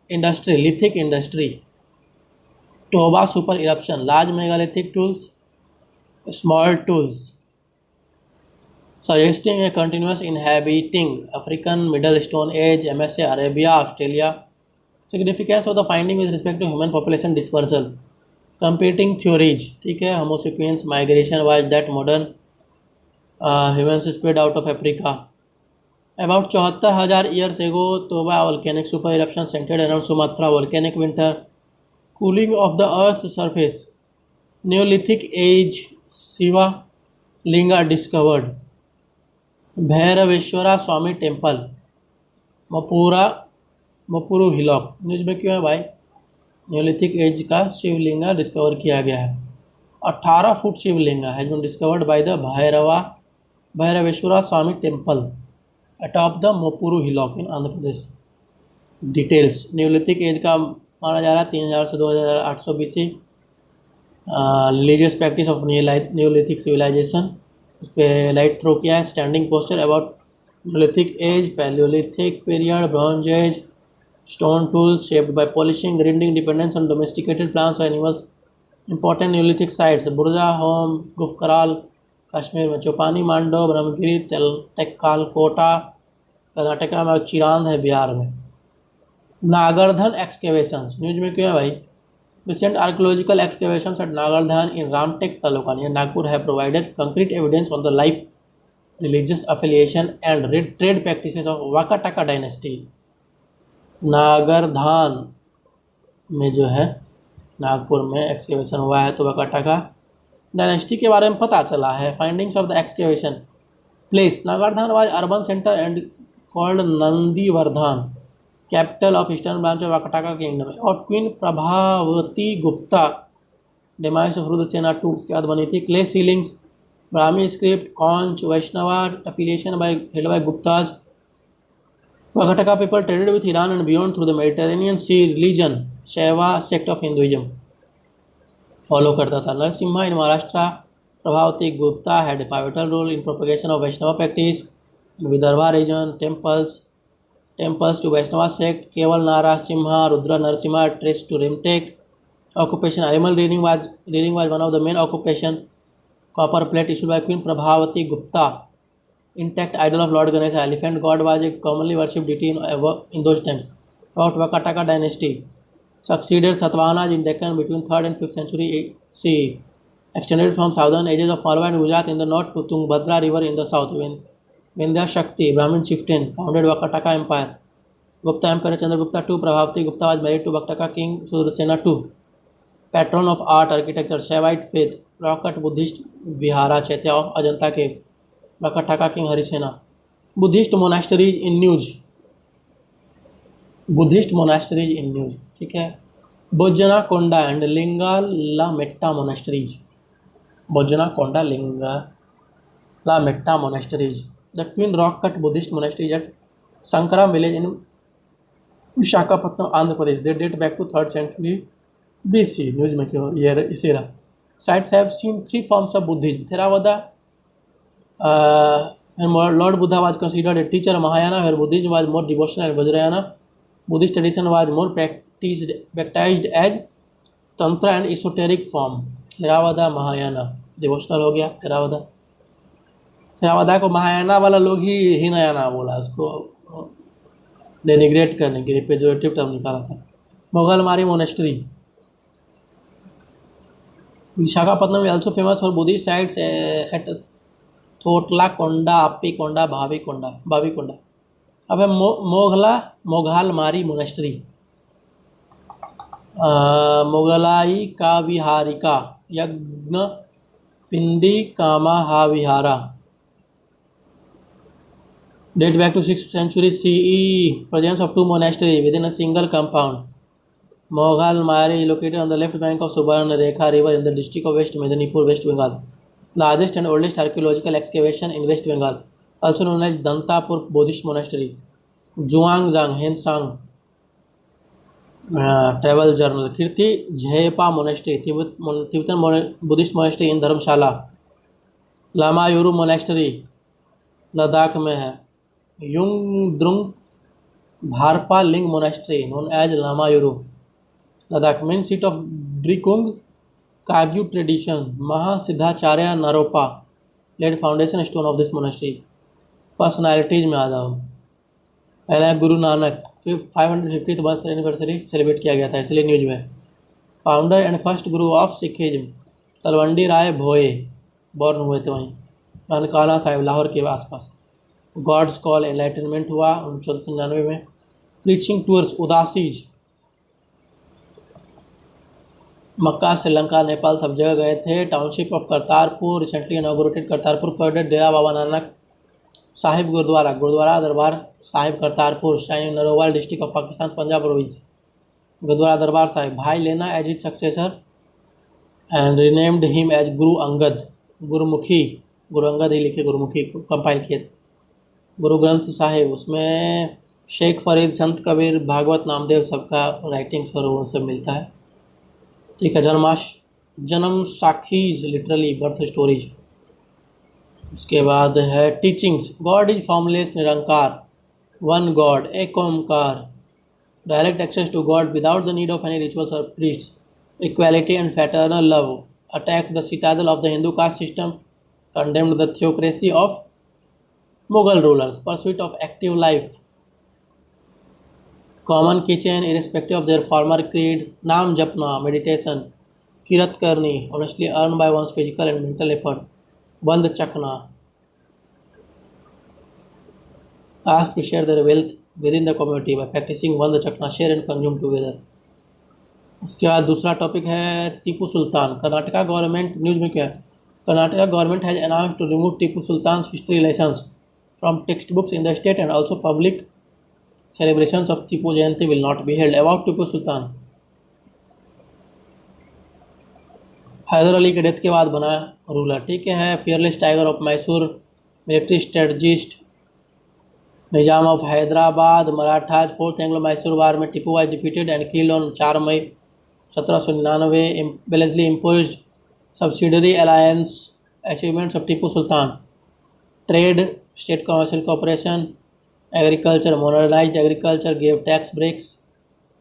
A: industry, lithic industry, Toba super eruption, large megalithic tools, small tools, suggesting a continuous inhabiting African Middle Stone Age, MSA Arabia, Australia. Significance of the finding with respect to human population dispersal. Competing theories, ठीक है. Homo sapiens migration was that modern humans spread out of Africa. About 74,000 years ago, Toba volcanic super eruption centered around Sumatra, volcanic winter, cooling of the earth's surface. Neolithic age, Shiva Linga discovered. भैरवेश्वरा Swamy temple, मपुरू hillock. News में क्यों है भाई. Neolithic age का Shivalinga discover किया गया है. 18 foot Shivalinga has been discovered by the Bhairaveswara Swamy temple atop the Mopuru hillock in Andhra Pradesh. Details. Neolithic age का माना जा रहा है 3000 से 2800 BC. Religious practice of neolithic civilization, उस पर लाइट थ्रो किया है. Standing posture about neolithic age, palaeolithic period, bronze age, stone tools shaped by polishing, grinding, dependence on domesticated plants or animals. Important Neolithic sites, Burja Home, Gufkaral, Kashmir में, चौपानी मांडो, ब्रह्मगिरी, तेक्कालकोटा कर्नाटका में, चिरांद है बिहार में. Nagardhan excavations. News में क्यों है भाई. Recent archaeological excavations at Nagardan in Ramtek Taluka near Nagpur have provided concrete evidence on the life, religious affiliation and trade practices of Vakataka dynasty. नागरधान में जो है नागपुर में एक्सकेवेशन हुआ है तो वकाटाका डायनेस्टी के बारे में पता चला है. Findings of the excavation place. Nagardhan was urban centre and called Nandivardhan, capital of eastern branch of Vakataka kingdom. और queen Prabhavati Gupta demise of Rudrasena II उसके बाद बनी थी. Clay sealings, Brahmi script, conch, Vaishnava affiliation by head by Guptas. Vakataka people traded with Iran and beyond through the Mediterranean Sea. Religion, Shaiva sect of Hinduism follow करता था. Narasimha in Maharashtra, Prabhavati Gupta had a pivotal role in propagation of Vaishnava practice in Vidarbha region. Temples to Vaishnava sect, Keval Narasimha, Rudra Narasimha traced to Rimtek. Occupation, animal rearing was one of the main occupation. Copper plate issued by Queen Prabhavati Gupta. Intact idol of Lord Ganesha, elephant god, was a commonly worshipped deity in those times. About Vakataka dynasty, succeeded Satavahanas in Deccan between 3rd and 5th century CE. Extended from southern edges of Malwa and Gujarat in the north to Tungbhadra river in the south. Vindhya Shakti, Brahmin chieftain, founded Vakataka empire. Gupta Emperor Chandragupta II, Prabhavati Gupta was married to Vakataka king Sudarsena II. Patron of art, architecture, Shaivite faith, Rocket Buddhist Vihara Chaitya of Ajanta Caves, Bakataka King Harisena. Buddhist monasteries in News. Buddhist monasteries in news, ठीक है। Bojjannakonda and Lingalametta monasteries, Bojjannakonda Lingalametta monasteries, the twin rock cut Buddhist monasteries at Sankaram village in Visakhapatnam Andhra Pradesh, they date back to 3rd century BC। News में क्यों ये इसलिए रहा। Sites have seen 3 forms of Buddhism, Theravada, Lord Buddha was considered a teacher of Mahayana, where Buddhism was more devotional, and Vajrayana Buddhist tradition was more practiced as tantra and esoteric form। Theravada Mahayana devotional हो गया। Theravada को महायाना वाला लोग ही हीनयाना बोला, उसको denigrate करने के लिए पेजोरेटिव टर्म निकाला था। Moghalmari monastery, Visakhapatnam is also famous for Buddhist sites at Thotlakonda, Appikonda, Bhavikonda। अब है मोघालमारी मोनेस्ट्री, मोगलाई का विहारिका, यज्ञ पिंडी कामाहा vihara, date back to 6th century CE, presence of 2 monasteries within a single compound। Moghal-Mari is located on the left bank of Subarnarekha river in the district of West Medinipur, West Bengal, largest and oldest archaeological excavation in West Bengal, also known as Dantapur Buddhist Monastery। Zhuangzhang Hensang travel journal। Kirti झेपा monastery, Tibetan Buddhist monastery in Dharamshala. Lamayuru monastery Ladakh में है। Yungdrung Tharpaling monastery known as Lamayuru, Ladakh. Main seat of Drikung Kagyu tradition, Mahasiddhacharya Naropa laid foundation stone of this monastery. Personalities में आ जाओ। पहला है Guru Nanak, 550th birth anniversary celebrate किया गया था, इसलिए न्यूज में। Founder and first guru of Sikhism, Talwandi Rai Bhoi, born हुए थे वहीं, ननकाना साहिब लाहौर के आसपास। गॉड्स कॉल एनलाइटनमेंट हुआ 1499 में। Preaching tours Udasis, Mecca, Sri Lanka, Nepal सब जगह गए थे। Township of Kartarpur, recently inaugurated Kartarpur project. Dera Baba Nanak Sahib gurdwara, Gurdwara Darbar Sahib Kartarpur, shrine Narowal district of Pakistan, Punjab province. Gurdwara Darbar Sahib. Bhai Lehna as his successor and renamed him as Guru Angad, Gurmukhi, Guru Angad ही लिखे, गुरुमुखी को कंपाइल किए थे। गुरु ग्रंथ साहिब, उसमें शेख फरीद, संत कबीर, भागवत, नामदेव सबका राइटिंग्स और वो सब मिलता है, ठीक है। जन्म साखीज, लिटरली बर्थ स्टोरीज। उसके बाद है teachings, God is formless, Nirankar, one God, Ek Omkar, direct access to God without the need of any rituals और priest, equality and fraternal love, attack the citadel of the Hindu caste system, condemned the theocracy of Mughal rulers, pursuit of active life, common kitchen irrespective of their former creed, Naam Japna, meditation, Kirat Karni, honestly earn by one's physical and mental effort, Vand Chakhna, ask to share their wealth within the community by practicing बंद चखना, share and consume together। उसके बाद दूसरा topic है Tipu Sultan. Karnataka government, news में क्या है, Karnataka government has announced to remove Tipu Sultan history lessons from text books in the state and also public celebrations of Tipu Jayanti will not be held. About Tipu Sultan, Hyder Ali के डेथ के बाद बना रूलर, ठीक है। Fearless tiger of Mysore, military strategist, Nizam of Hyderabad, Marathas, 4th Anglo Mysore war में Tipu was defeated and killed on 4 May 1799। Wellesley imposed subsidiary alliance, achievements of Tipu Sultan, trade, state commercial corporation, agriculture, modernized agriculture, gave tax breaks,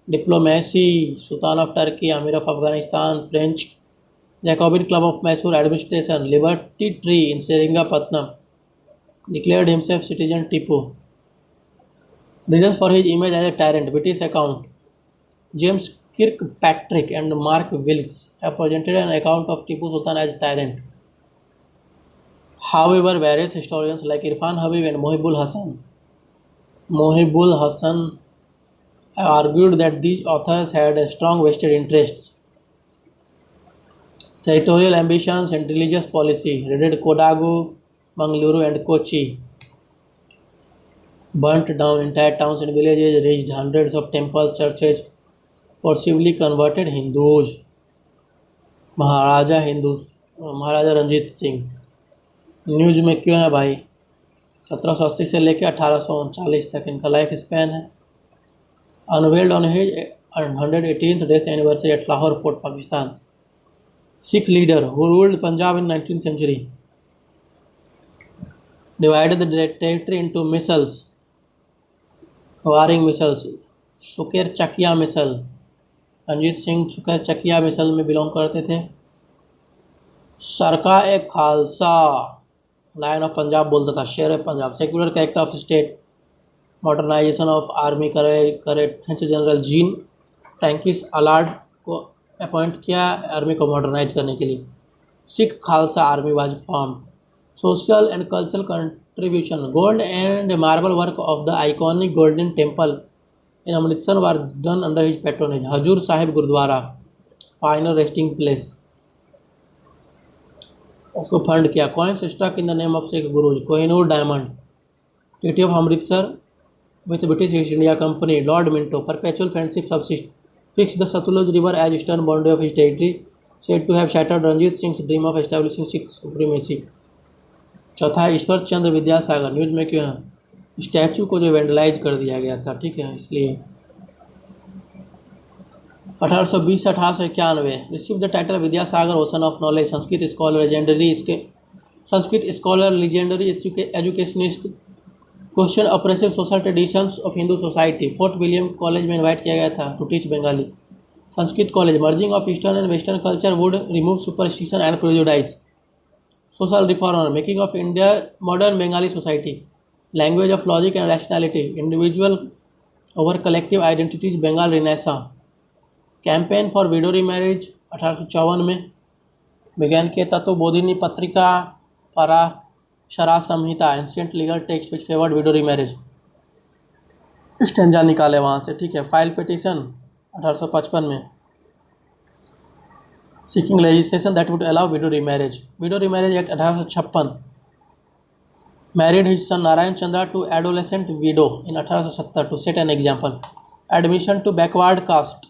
A: diplomacy, sultan of Turkey, amir of Afghanistan, French, Jacobin club of Mysore, administration, liberty tree in Seringapatam, declared himself citizen Tipu। Reasons for his image as a tyrant, British account, James Kirkpatrick and Mark Wilkes have presented an account of Tipu Sultan as a tyrant. However, various historians like Irfan Habib and Mohibul Hassan have argued that these authors had a strong vested interests Territorial ambitions and religious policy raided Kodagu, Mangaluru, and Kochi, burnt down entire towns and villages, razed hundreds of temples, churches, forcibly converted Hindus. Maharaja Ranjit Singh news में क्यों है भाई? 1780 से लेकर 1839 तक इनका life span है. Unveiled on his 118th death anniversary at Lahore Fort, Pakistan. Sikh leader who ruled Punjab in 19th century, divided the territory into missiles, warring missiles. सुकेर चकिया मिसल. रंजीत सिंह सुकेर चकिया मिसल में बिलोंग करते थे. सरका ए खालसा, लायन ऑफ पंजाब बोलता था, Sher Punjab. Secular character of state, modernization of army करे general Jean Francois Allard को appoint किया आर्मी को मॉडर्नाइज करने के लिए. Sikh Khalsa army was form. Social and cultural contribution, gold and marble work of the iconic Golden Temple in Amritsar were done under his patronage. Hazur Sahib gurdwara, final resting place, उसको fund किया. Coins struck in the name of Sikh Gurus, Kohinoor diamond. Treaty of Amritsar with British East India Company, Lord Minto, perpetual friendship subsist. Fixed the Satluj River as eastern boundary of his territory, said to have shattered Ranjit Singh's dream of establishing Sikh supremacy. चौथा है Ishwar Chandra Vidyasagar. News में क्यों है? Statue को जो vandalised कर दिया गया था, ठीक है, इसलिए. 1820 से 1891 receive the title Vidyasagar ocean of knowledge. Sanskrit scholar legendary educationist. Question oppressive social traditions of Hindu society. Fort William College में इन्वाइट किया गया था to teach Bengali. Sanskrit College. Merging of eastern and western culture would remove superstition and prejudice. Social reformer, making of India modern Bengali society. Language of logic and rationality, individual over collective identities, Bengal Renaissance. Campaign for widow remarriage 1854 में. विज्ञान के Tattvabodhini Patrika, Parashara Samhita, ancient legal text which favoured widow remarriage. Stanza निकाले वहाँ से, ठीक है. File petition 1855 में. Seeking legislation that would allow widow remarriage. Widow remarriage act 1856. Married his son Narayan Chandra to adolescent widow in 1870 to set an example. Admission to backward caste,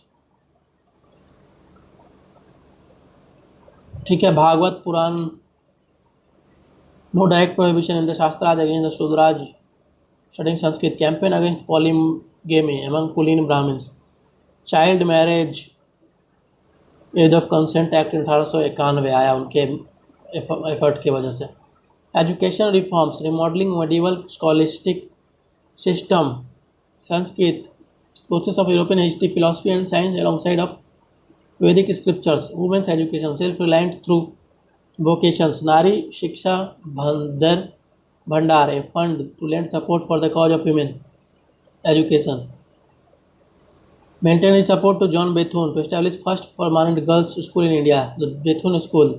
A: ठीक है. भागवत पुराण. No direct prohibition in the Shastras against the Shudraj studying Sanskrit. Campaign against polygamy among Kulin Brahmins. Child marriage, age of consent act 1891 आया उनके effort की वजह से. Education reforms, remodelling medieval scholastic system. Sanskrit, process of European history, philosophy and science alongside of Vedic scriptures. Women's education, self-reliant through vocations. Nari Shiksha Bhandar, a fund to lend support for the cause of women education. Maintain his support to John Bethune to establish first permanent girls school in India, the Bethune School,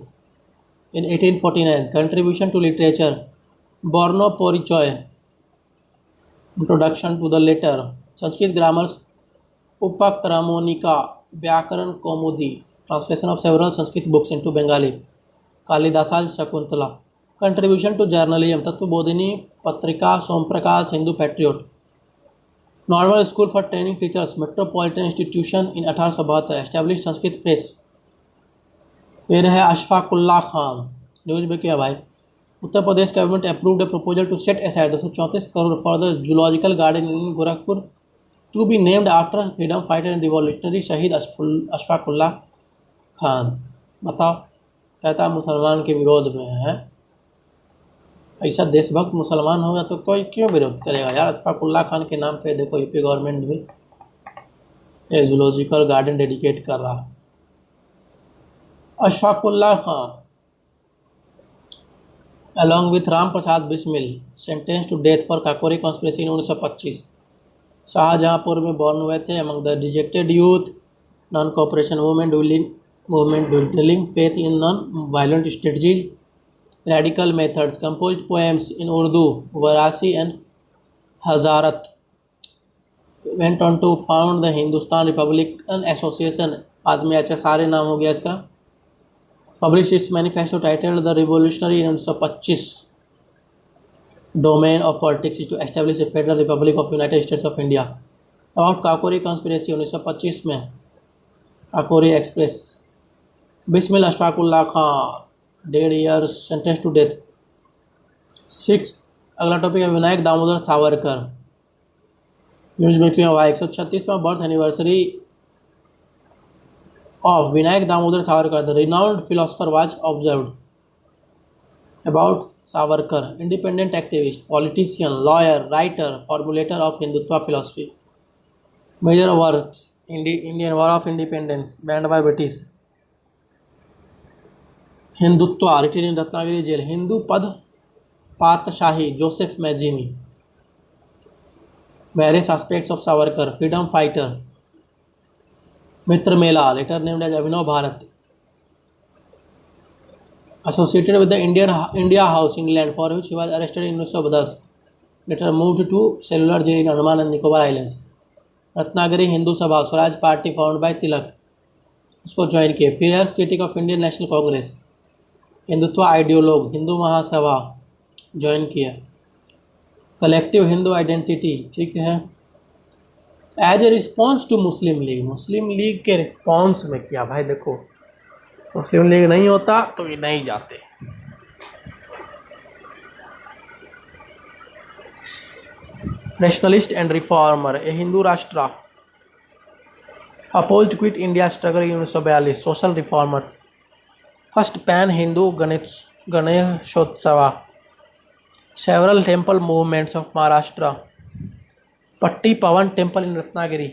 A: in 1849. Contribution to literature, Borno Porichoy, introduction to the letter. Sanskrit grammars, Upakramonika, Vyakaran Kaumudi, translation of several Sanskrit books into Bengali. Kalidasa's Shakuntala. Contribution to journalism, Tattvabodhini Patrika, Somprakash, Hindu Patriot. Normal school for training teachers, metropolitan institution in 1872. Establish Sanskrit press. फिर है Ashfaqulla Khan. News में क्या भाई? Uttar Pradesh government approved a proposal to set aside 234 crore for the zoological garden in Gorakhpur to be named after freedom fighter and revolutionary Shaheed Ashfaqulla Khan. बताओ, कहता मुसलमान के विरोध में है. ऐसा देशभक्त मुसलमान होगा तो कोई क्यों विरोध करेगा यार? अशफाकुल्ला खान के नाम पे देखो यूपी गवर्नमेंट भी एक जूलॉजिकल गार्डन डेडिकेट कर रहा. Ashfaqulla Khan along with Ram Prasad Bismil sentence to death for Kakori conspiracy in 1925. Shahjahanpur में बॉर्न हुए थे. Among the rejected youth, non cooperation movement dwindling faith in non-violent strategies, radical methods, composed poems in Urdu, Varasi and Hazarat. Went on to found the Hindustan Republican Association. आदमी अच्छा, सारे नाम हो गया इसका. published its manifesto titled The Revolutionary in 1925 domain of politics is to establish a Federal Republic of United States of India. About Kakori conspiracy 1925 में Kakori express Bismil Ashfaqulla Khan 1.5 years sentence to death. 6 अगला topic है विनायक दामोदर सावरकर। न्यूज में क्यों हुआ 136वां birth anniversary of Vinayak Damodar Savarkar, the renowned philosopher, was observed. About Savarkar, independent activist, politician, lawyer, writer, formulator of Hindutva philosophy. Major works: Indian War of Independence, banned by British. Hindutva, written in Ratnagiri jail. Hindu Pad Patshahi, Joseph Mazzini. Various aspects of Savarkar: freedom fighter. Mitra Mela, later named as Abhinav Bharat. Associated with the India House, England, for which he was arrested in 1910. Later moved to cellular jail in Andaman and Nicobar Islands. Ratnagiri Hindu Sabha, Swaraj Party founded by Tilak. उसको join किए। Fierce critic of Indian National Congress. Hindutva ideologue, Hindu Mahasabha join किया। Collective Hindu identity, ठीक है। As a response to Muslim League, Muslim League के response में किया। भाई देखो, मुस्लिम लीग नहीं होता तो ये नहीं जाते। Nationalist and reformer, a Hindu Rashtra. Opposed Quit India struggle in 1942, social reformer. First pan Hindu Ganeshotsav. Several temple movements of Maharashtra. Patit Pavan temple in Ratnagiri.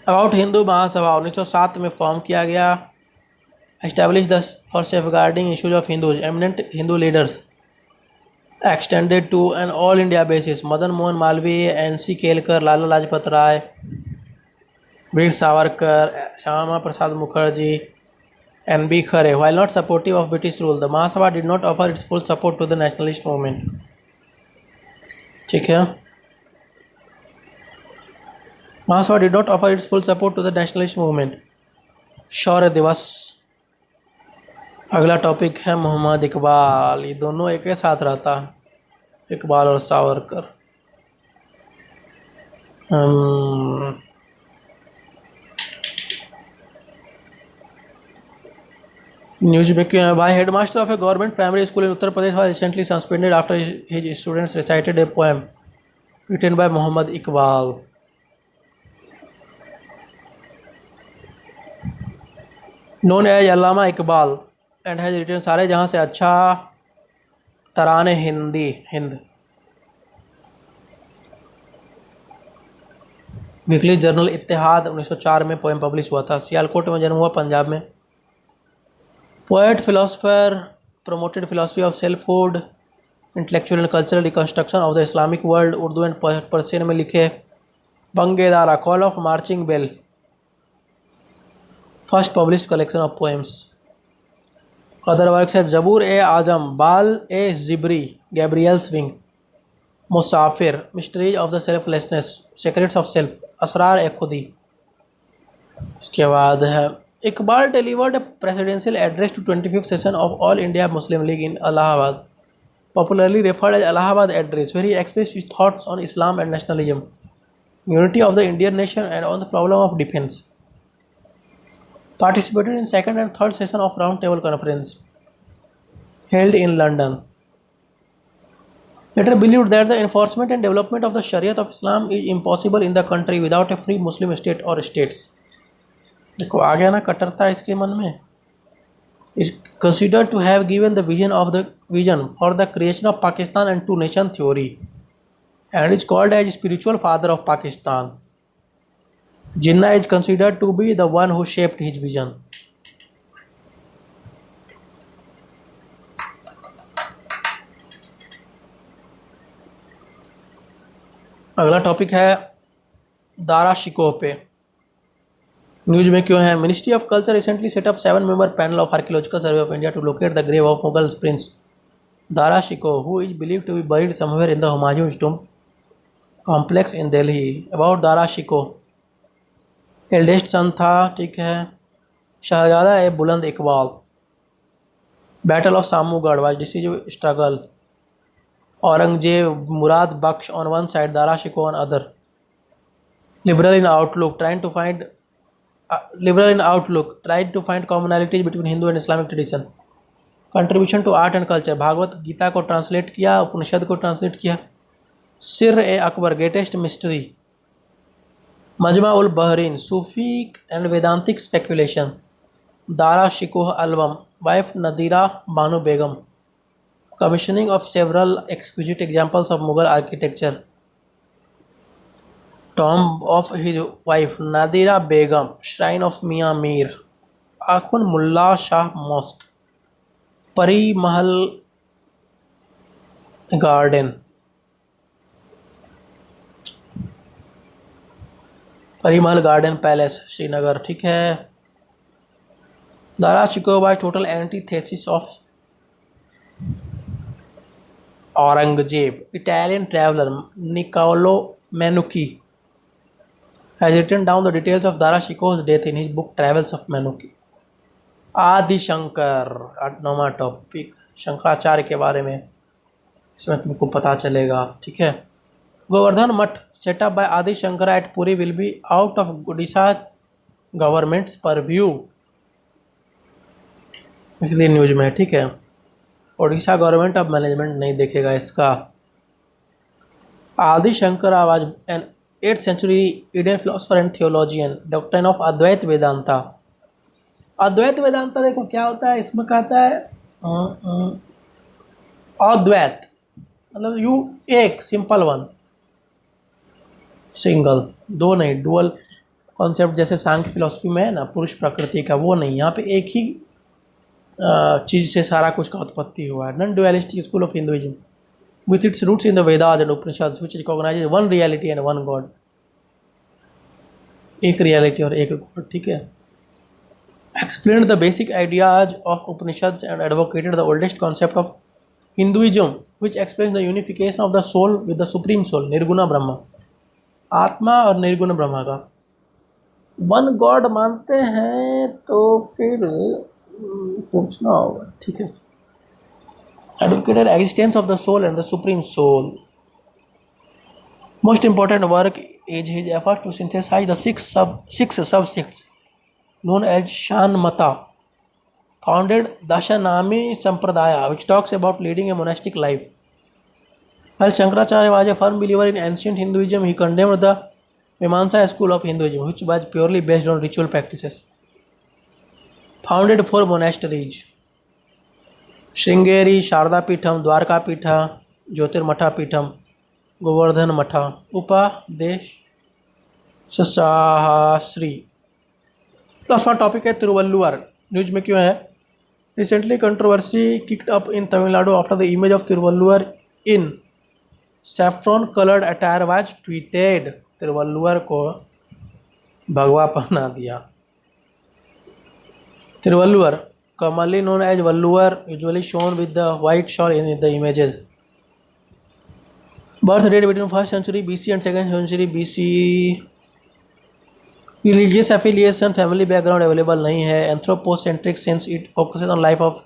A: About Hindu Mahasabha 1907 में फॉर्म किया गया। Establish the for safeguarding issues of Hindus, eminent Hindu leaders extended to an all India basis. Madan Mohan Malaviya, NC Kelkar, Lala Lajpat Rai, Veer Savarkar, Shyama Prasad Mukherjee, NB Khare. While not supportive of British rule, the Mahasabha did not offer its full support to the nationalist movement. ठीक है, महासभा did not offer its full support to the nationalist movement. शौर्य दिवस। अगला topic है मोहम्मद इकबाल। ये दोनों एक ही साथ रहता, इकबाल और सावरकर। न्यूज में क्यों है भाई? Headmaster of A government primary school in Uttar Pradesh was recently suspended after his students recited a poem written by Mohammad Iqbal. known as Allama Iqbal and has written Saare Jahan Se Achha Tarane Hind. Weekly journal Ittehad 1904 में पोएम पब्लिश हुआ था। सियालकोट में जन्म हुआ, पंजाब में। Poet, philosopher, promoted philosophy of selfhood, intellectual and cultural reconstruction of the Islamic world, Urdu and Persian में लिखे। Bang-e-Dara, call of marching bell, first publish collection of poems. Other works है Zabur e Ajam, Bal e Jibril, Gabriel swing, Musafir, mysteries of the selflessness, secrets of self, Asrar e Khudi. उसके बाद है Iqbal delivered presidential address to 25th session of All India Muslim League in Allahabad, popularly referred as Allahabad address, where he expressed his thoughts on Islam and nationalism, unity of the Indian nation and on the problem of defence. Participated in second and third session of Round Table Conference held in London. Later believed that the enforcement and development of the Shariat of Islam is impossible in the country without a free Muslim state or states. देखो आ गया ना कट्टरता इसके मन में। Is considered to have given the vision for the creation of Pakistan and two nation theory, and is called as spiritual father of Pakistan. Jinnah is considered to be the one who shaped his vision. अगला topic है दारा शिकोह पे। News में क्यों है? Ministry of Culture recently set up 7-member panel of Archaeological survey of India to locate the grave of Mughal prince Dara Shikoh, who is believed to be buried somewhere in the Humayun tomb complex in Delhi. About Dara Shikoh, eldest son था, ठीक है। शहजादा ए बुलंद इकबाल। Battle of Samugarh was decision struggle. Aurangzeb Murad Bakhsh on one side, Dara Shikoh on other. Liberal in outlook, tried to find commonalities between Hindu and Islamic tradition. Contribution to art and culture, Bhagavad Gita को translate किया, उपनिषद को translate किया। सिर ए Akbar, greatest mystery. Majma ul Bahrain, Sufi and Vedantic speculation. Dara Shikoh album, wife Nadira Bano Begum. Commissioning of several exquisite examples of Mughal architecture. Tomb of his wife Nadira Begum, shrine of Mian Mir. Akhund Mulla Shah mosque. Pari Mahal garden, परी Mahal garden palace Srinagar, ठीक है। Dara Shikoh was total antithesis of Aurangzeb. Italian traveller Niccolao Manucci has written down the details of Dara Shikoh's death in his book Travels of Menuki. आदि Shankar, 9वां topic, Shankaracharya के बारे में इसमें तुमको पता चलेगा, ठीक है। गोवर्धन मठ set up by Adi Shankar at Puri will be out of Odisha government's purview, इसलिए न्यूज में, ठीक है। ओडिशा गवर्नमेंट अब मैनेजमेंट नहीं देखेगा इसका। आदि Shankar was an 8th century Indian philosopher and theologian, doctrine of अद्वैत वेदांता। अद्वैत वेदांता देखो क्या होता है, इसमें कहता है अद्वैत मतलब यू एक, सिंपल वन, सिंगल, दो नहीं, डुअल कॉन्सेप्ट जैसे सांख्य फिलोसफी में है ना पुरुष प्रकृति का, वो नहीं, यहाँ पे एक ही चीज़ से सारा कुछ का उत्पत्ति हुआ है। Non dualistic school of Hinduism with its roots in the Vedas and Upanishads, which recognizes one reality and one God, एक reality और एक God, ठीक है। Explained the basic ideas of Upanishads and advocated the oldest concept of Hinduism, which explains the unification of the soul with the supreme soul, निर्गुण ब्रह्म, आत्मा और निर्गुण ब्रह्म का वन गॉड मानते हैं तो फिर पूछना होगा, ठीक है। Advocated existence of the soul and the supreme soul. Most important work is his effort to synthesize the six subsects known as Shanmata, founded Dashanami Sampradaya, which talks about leading a monastic life. While Shankaracharya was a firm believer in ancient Hinduism, he condemned the Mimamsa school of Hinduism, which was purely based on ritual practices. Founded 4 monasteries: Sringeri, Sharda Peetham, Dwarka पीठा, ज्योतिर्मठा पीठम, गोवर्धन मठा, उपादेश Shastri. 10वां topic है Thiruvalluvar. News में क्यों है? Recently controversy kicked up in Tamil Nadu after the image of Thiruvalluvar in saffron coloured attire was tweeted. Thiruvalluvar को भगवा पहना दिया। Thiruvalluvar commonly known as Valluvar, usually shown with the white shawl in the images. Birth date between 1st century BC and 2nd century BC. Religious affiliation, family background available नहीं है. Anthropocentric since it focuses on life of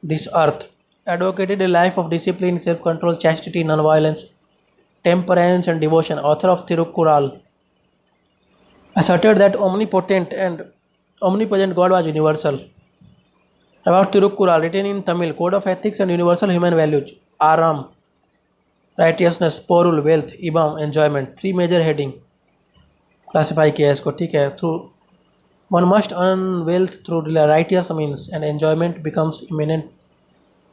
A: this earth. Advocated a life of discipline, self-control, chastity, non-violence, temperance and devotion. Author of Thirukkural. Asserted that omnipotent and omnipresent God was universal. About Thirukkural, written in Tamil, Code of Ethics and Universal Human Values. Aram, righteousness, porul, wealth, ibam, enjoyment. 3 major heading classify किया इसको, ठीक है। Through one must earn wealth through righteous means, and enjoyment becomes imminent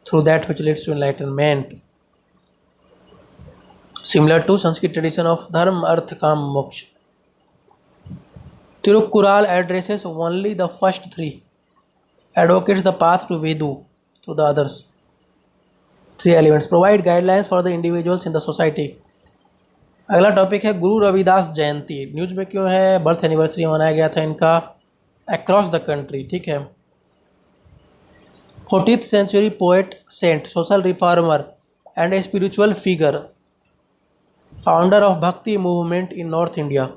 A: through that which leads to enlightenment. Similar to Sanskrit tradition of dharma, arth, kam, moksha. Thirukkural addresses only the first 3. Advocates the path to Vedu through the others 3 elements. Provide guidelines for the individuals in the society. अगला topic है गुरु रविदास जयंती। News में क्यों है? Birth anniversary मनाया गया था इनका across the country, ठीक है। 14th century poet, saint, social reformer and a spiritual figure, founder of Bhakti movement in North India.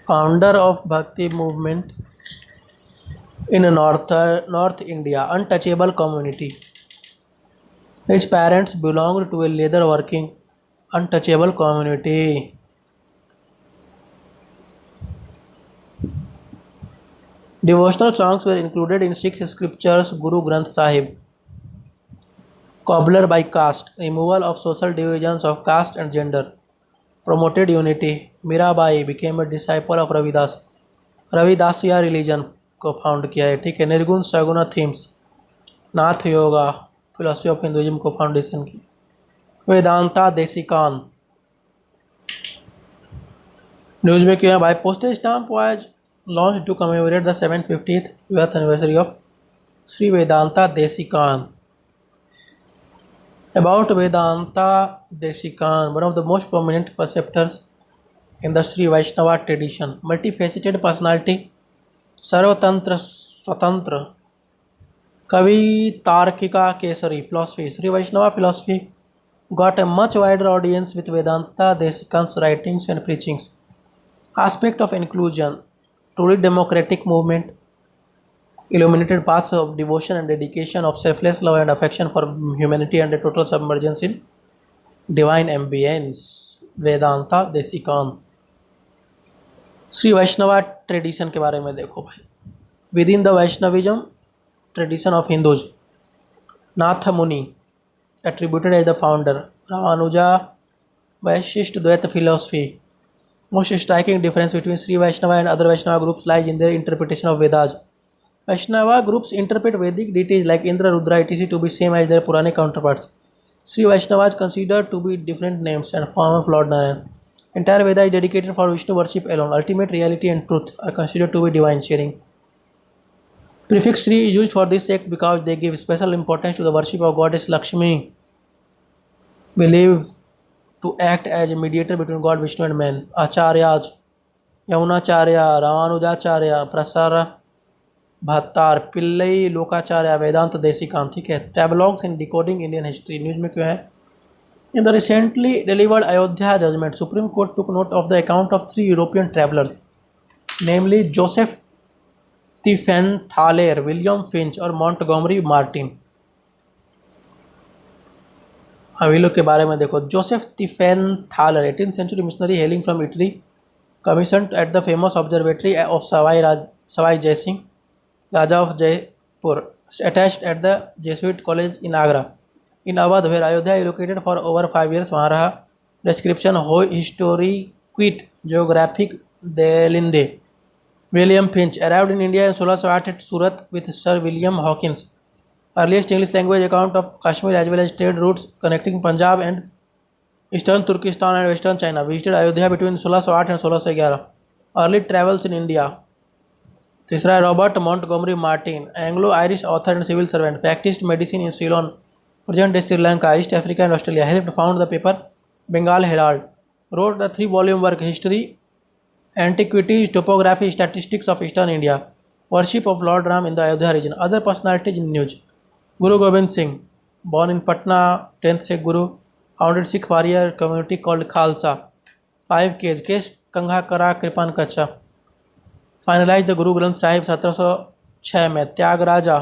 A: Founder of bhakti movement in North India, untouchable community. His parents belonged to a leather working untouchable community. Devotional songs were included in Sikh scriptures, Guru Granth Sahib. Cobbler by caste, removal of social divisions of caste and gender. Promoted unity. Mirabai became a disciple of Ravidas. Ravidassia religion को found किया है. ठीक है. Nirgun sagun themes. Nath yoga philosophy of Hinduism को foundation की. Vedanta Desikan. News में क्या है भाई. Postage stamp was launch to commemorate the 750th birth anniversary of Shri Vedanta Desikan. About Vedanta Desikan, one of the most prominent preceptors in the Sri Vaishnava tradition, multifaceted personality, सर्वतंत्र स्वतंत्र, कवि तार्किका Kesari, philosophy. Sri Vaishnava philosophy got a much wider audience with Vedanta Desikan's writings and preachings. Aspect of inclusion, truly democratic movement, illuminated paths of devotion and dedication, of selfless love and affection for humanity, and a total submergence in divine ambience. Vedanta Desikan. Shri Vaishnava tradition के बारे में देखो भाई. With in the Vaishnavism tradition of Hindus, Nath Muni attributed as the founder. Ramanuja Vishishtadvaita philosophy. Most striking difference between Sri Vaishnava and other Vaishnava groups lies in their interpretation of Vedas. Vaishnava groups interpret Vedic deities like Indra, Rudra, etc. to be same as their Puranic counterparts. Sri Vaishnavas considered to be different names and form of Lord Narayan. Entire Veda is dedicated for Vishnu worship alone. Ultimate reality and truth are considered to be divine sharing. Prefix Sri is used for this sect because they give special importance to the worship of goddess Lakshmi, believed to act as a mediator between God, Vishnu and man. Acharyas, Yamunacharya, Ramanujacharya, Prasara भत्तार, Pillai Lokacharya, वेदांत देसिकान. ठीक है. Tableaux in decoding Indian history. News में क्यों है. In the recently delivered Ayodhya judgment, Supreme Court took note of the account of 3 European travellers, namely Joseph Tieffenthaler, William Finch और Montgomery Martin. अभी लोग के बारे में देखो. Joseph Tieffenthaler, 18th century missionary hailing from Italy, commissioned at the famous observatory of Sawai Jai Singh, Raja of Jaipur, attached at the Jesuit College in Agra. In Awadh, where Ayodhya is located for over 5 years, वहाँ रहा. Description Historique Geographic Delinde. William Finch arrived in India in 1608 at Surat with Sir William Hawkins. Earliest English language account of Kashmir as well as trade routes connecting Punjab and eastern Turkestan and western China. Visited Ayodhya between 1608 and 1611. Early travels in India. तीसरा है Robert Montgomery Martin, Anglo Irish author and civil servant, practised medicine in Ceylon, present day Sri Lanka, East Africa and Australia. Helped found the paper Bengal Herald. Wrote the 3-volume work history, antiquities, topography, statistics of Eastern India. Worship of Lord Ram in the Ayodhya region. Other personalities in news. Guru Gobind Singh, born in Patna, 10th Sikh Guru, founded Sikh warrior community called Khalsa. 5 case कंघा करा कृपान कच्चा. Finalise the Guru Granth Sahib 1706 में. Tyagaraja,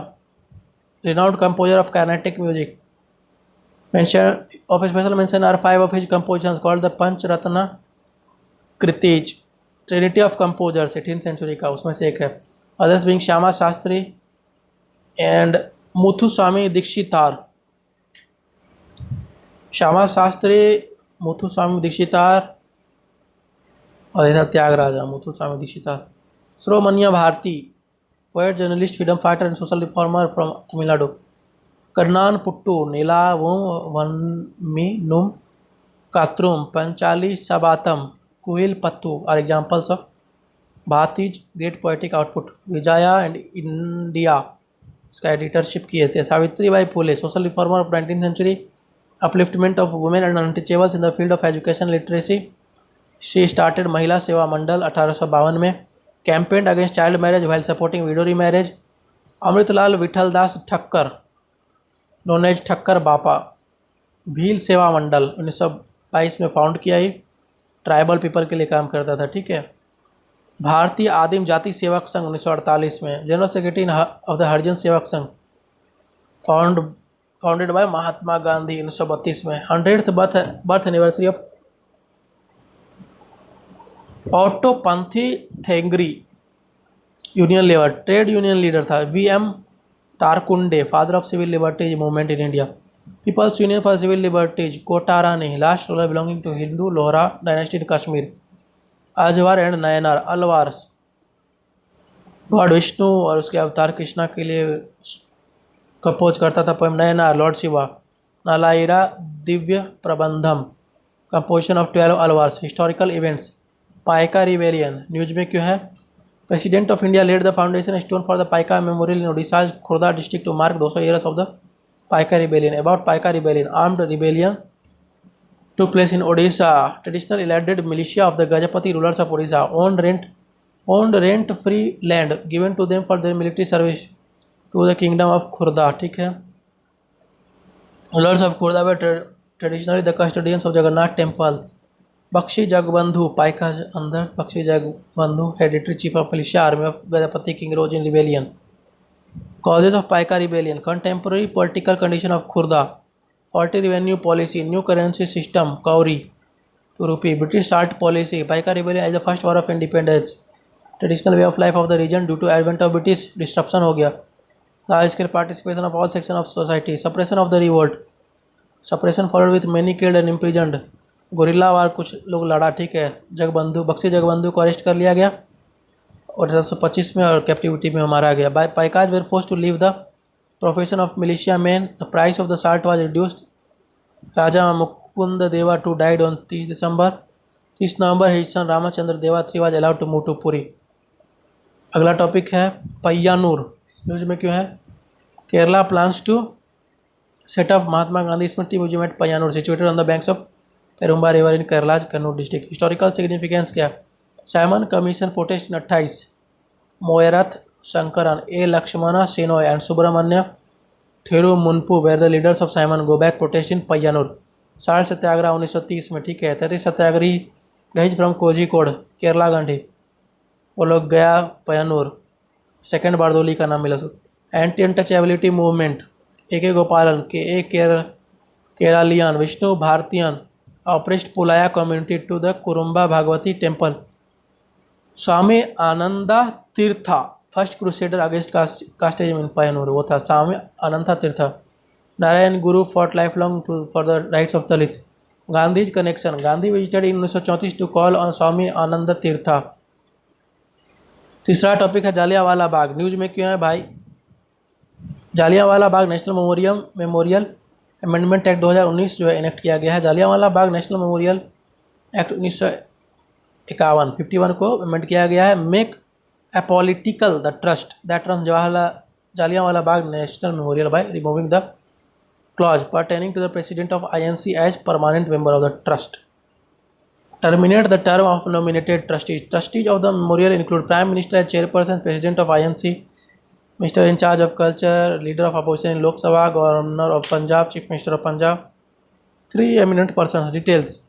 A: renowned composer of Carnatic music. Mention of special mention are 5 of his compositions called the Panch Ratna Kritis. Trinity of composers 18th century का उसमें से एक है. Others being Shyama Shastri and Muthuswamy Dikshitar. Shyama Shastri, Muthuswamy Dikshitar और इधर Tyagaraja, Muthuswami Dikshitar. Subramania Bharati, poet, journalist, freedom fighter and social reformer from Tamil Nadu. Karnan Puttu, Neelavuminum, Katrum, Panchali Sabatam, Kuil Pattu are examples of Bharati's great poetic output. Vijaya and India, इसका editorship किए थे. Savitri by Phule, social reformer of 19th century, upliftment of women and untouchables in the field of education literacy. She started महिला सेवा मंडल 1852 में. Campaigned against child marriage while supporting widow remarriage. Amritlal Vithaldas Thakkar, known as Thakkar बापा, भील सेवा मंडल 1922 में found किया. ही tribal people के लिए काम करता था. ठीक है. भारतीय आदिम जाति सेवक संघ 1948 में। General secretary of the Harijan Sevak Sangh founded by Mahatma Gandhi 1932 में। 100th बर्थ एनिवर्सरी ऑफ ऑटो पंथी union labour trade union leader था। V M Tarkunde father of civil liberties movement in India. People's Union for Civil Liberties Kota Rani last ruler belonging to Hindu Lohara dynasty in Kashmir. Azhwar and Nayanar Alvar god Vishnu और उसके अवतार कृष्णा के लिए compose करता था poem. Nayanar Lord Shiva. Nalayira Divya Prabandham composition of 12 Alvars. Historical events Paika rebellion news में क्यों है। President of India laid the foundation stone for the Paika memorial in Odisha Khurda district to mark 200 years of the Paika rebellion. About Paika rebellion armed rebellion took place in Odisha. Traditional elected militia of the Gajapati rulers of Odisha owned rent-free land given to them for their military service to the kingdom of Khurda. ठीक है। Rulers of Khurda were traditionally the custodians of Jagannath temple. Bakshi Jagbandhu Paika's अंदर Bakshi Jagbandhu hereditary chief of militia army of Gajapati king rose in rebellion. Causes of Paika rebellion: contemporary political condition of Khurda, faulty revenue policy, new currency system Kauri to rupee, British salt policy. Paika rebellion as the first war of independence. Traditional way of life of the region due to advent of British disruption हो गया. Large scale participation of all sections of society. Suppression of the revolt. Suppression followed with many killed and imprisoned. Guerrilla war कुछ लोग लड़ा। ठीक है। बक्सी जगबंधु को arrest कर लिया गया और 1925 में और कैप्टिविटी में मारा गया। Paikas were forced to leave the profession of militia man. The price of the salt was reduced. Raja Mukunda Deva two died on 30 November his son Ramachandra Deva III was allowed to move to Puri. अगला टॉपिक है पय्यानूर न्यूज में क्यों है। Kerala plans to set up Mahatma Gandhi Smriti museum at Payyanur situated on the banks of Perumba river in Kerala Kannur district. Historical significance क्या। Simon Commission protest in 28। Moyarath Sankaran A Lakshmana Shenoy and Subramanya Thirumumpu were the leaders of Simon go back protest in Payyanur. Salt satyagraha 1930 में। ठीक है। 33 सत्याग्रही रहीज from Kozhikode Kerala Gandhi वो लोग गया Payyanur. Second Bardoli का नाम मिला। एंटी अनटचेबिलिटी मूवमेंट ए गोपालन के Keralian Vishnu Bharatheeyan oppressed Pulaya community to the Kurumba Bhagavathi temple. Swami Ananda Theertha first crusader against casteism in Payyanur वो था Swami Anantha Theertha. Narayana Guru fought life long for the rights of Dalit. Gandhi's connection Gandhi visited in 1934 to call on Swami Anand Theertha. तीसरा टॉपिक है जालियांवाला बाग न्यूज में क्यों है भाई। Jallianwala Bagh national memorial amendment act 2019 जो है इनेक्ट किया गया है। Jallianwala Bagh national memorial act 1951 को अमेंड किया गया है। Make apolitical the trust that run Jallianwala Bagh national memorial by removing the clause pertaining to the president of INC as permanent member of the trust. Terminate the term of nominated trustees. Trustees of the memorial include Prime Minister as chairperson, President of INC, Minister in charge of culture, Leader of opposition in Lok Sabha, Governor of Punjab, Chief Minister of Punjab. 3 eminent persons. Details.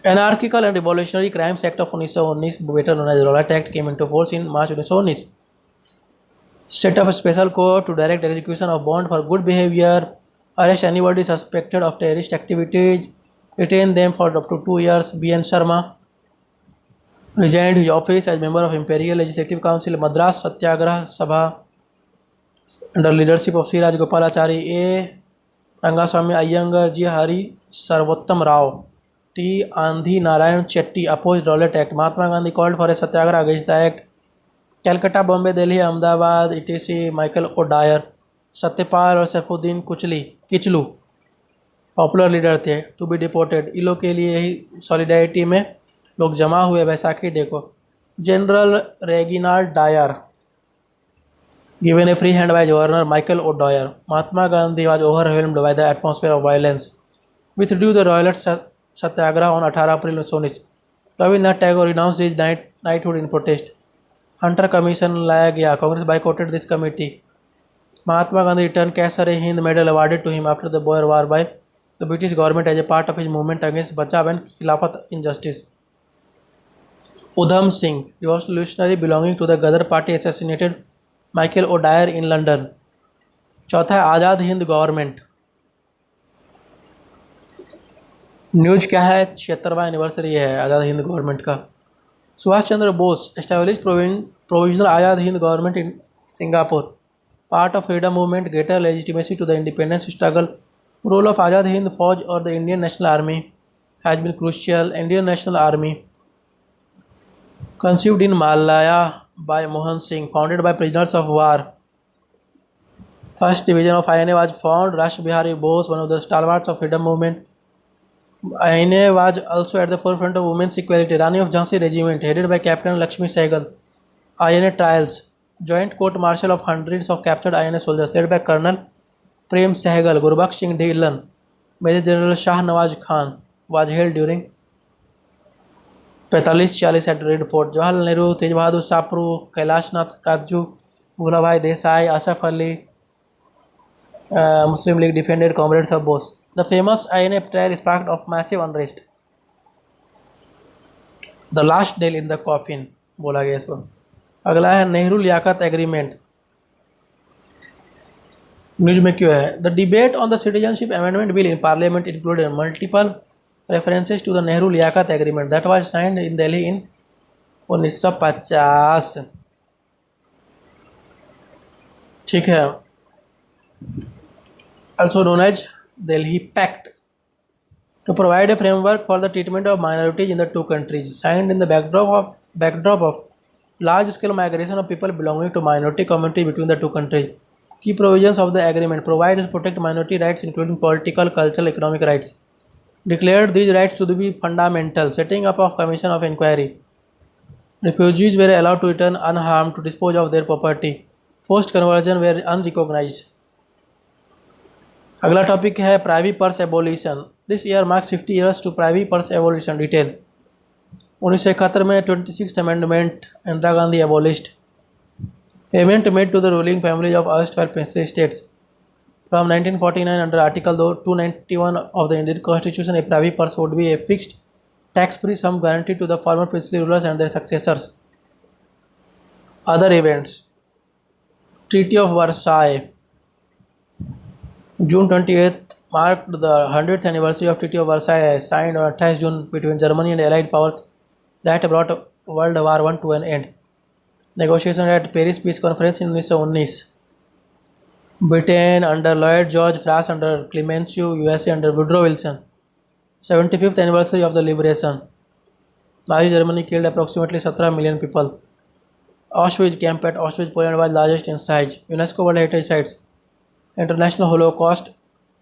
A: Anarchical and Revolutionary Crimes Act of 1919, better known as Rowlatt Act, came into force in March 1919. Set up a special court to direct execution of bond for good behavior, arrest anybody suspected of terrorist activities, retain them for up to 2 years. B.N. Sharma resigned his office as member of Imperial Legislative Council, Madras Satyagrah Sabha under leadership of C. Rajagopalachari, A. Rangaswamy Iyengar, G. Hari Sarvottam Rao, T. Andhi Narayan Chetty opposed Rowlatt Act. Mahatma Gandhi called for a satyagrah against the act. Calcutta, Bombay, Delhi, Ahmedabad, etc. Michael O'Dyer, Satyapal और Saifuddin Kitchlew popular leader थे to be deported. इन लोग के लिए ही solidarity में लोग जमा हुए बैसाखी डे को। General Reginald Dyer given a free hand by Governor Michael O'Dwyer. Mahatma Gandhi was overwhelmed by the atmosphere of violence withdrew the Rowlatt satyagraha on 18 April 1919। Rabindranath Tagore renounced his knighthood in protest. Hunter Commission लाया गया। Congress boycotted this committee. Mahatma Gandhi returned Kaisar-e-Hind medal awarded to him after the Boer War by the British government as a part of his movement against Bachao and Khilafat injustice. Udham Singh, revolutionary belonging to the Ghadar party, assassinated Michael O'Dwyer in London. चौथा है आज़ाद Hind government. News क्या है? 76वां anniversary है आज़ाद Hind government का. Subhash Chandra Bose establish provisional Azad Hind government in Singapore. Part of freedom movement, greater legitimacy to the independence struggle. Role of Azad Hind Fauj or the Indian National Army has been crucial. Indian National Army, conceived in Malaya by Mohan Singh, founded by prisoners of war. First division of INA was formed. Rash Bihari Bose, one of the stalwarts of freedom movement. INA was also at the forefront of women's equality. Rani of Jhansi Regiment, headed by Captain Lakshmi Sehgal. INA trials. Joint court-martial of hundreds of captured INA soldiers, led by Colonel Prem Sehgal. Gurbaksh Singh Dhillon, Major General Shah Nawaz Khan, was held during 45-46 at Red Fort. Jawaharlal Nehru, Tej Bahadur Sapru, Kailash Nath Kadju, Bhulabhai Desai, Asaf Ali, Muslim League defended comrades of Bose. The famous INA trial sparked of massive unrest. The last nail in the coffin बोला गया इसको. अगला है Nehru Liaquat agreement. News में क्यों है? The debate on the Citizenship Amendment Bill in Parliament included multiple references to the Nehru Liaquat agreement that was signed in Delhi in 1950. ठीक है. Also known as Delhi Pact, to provide a framework for the treatment of minorities in the two countries, signed in the backdrop of large-scale migration of people belonging to minority communities between the two countries. Key provisions of the agreement provide and protect minority rights, including political, cultural, economic rights. Declared these rights to be fundamental. Setting up of commission of inquiry. Refugees were allowed to return unharmed to dispose of their property. Forced conversion were unrecognized. अगला topic है privy purse abolition. This year marks 50 years to privy purse abolition. Detail. 1971 में 26th amendment Indira Gandhi abolished. Payment made to the ruling families of erstwhile princely states. From 1949 under article 291 of the Indian constitution a privy purse would be a fixed tax free sum guaranteed to the former princely rulers and their successors. Other events. Treaty of Versailles. June 28th marked the 100th anniversary of Treaty of Versailles, signed on 28 June between Germany and Allied powers that brought World War I to an end. Negotiation at Paris Peace Conference in 1919. Britain under Lloyd George, France under Clemenceau, USA under Woodrow Wilson. 75th anniversary of the liberation. Nazi Germany killed approximately 17 million people. Auschwitz camp at Auschwitz, Poland was largest in size. UNESCO World Heritage Sites. International Holocaust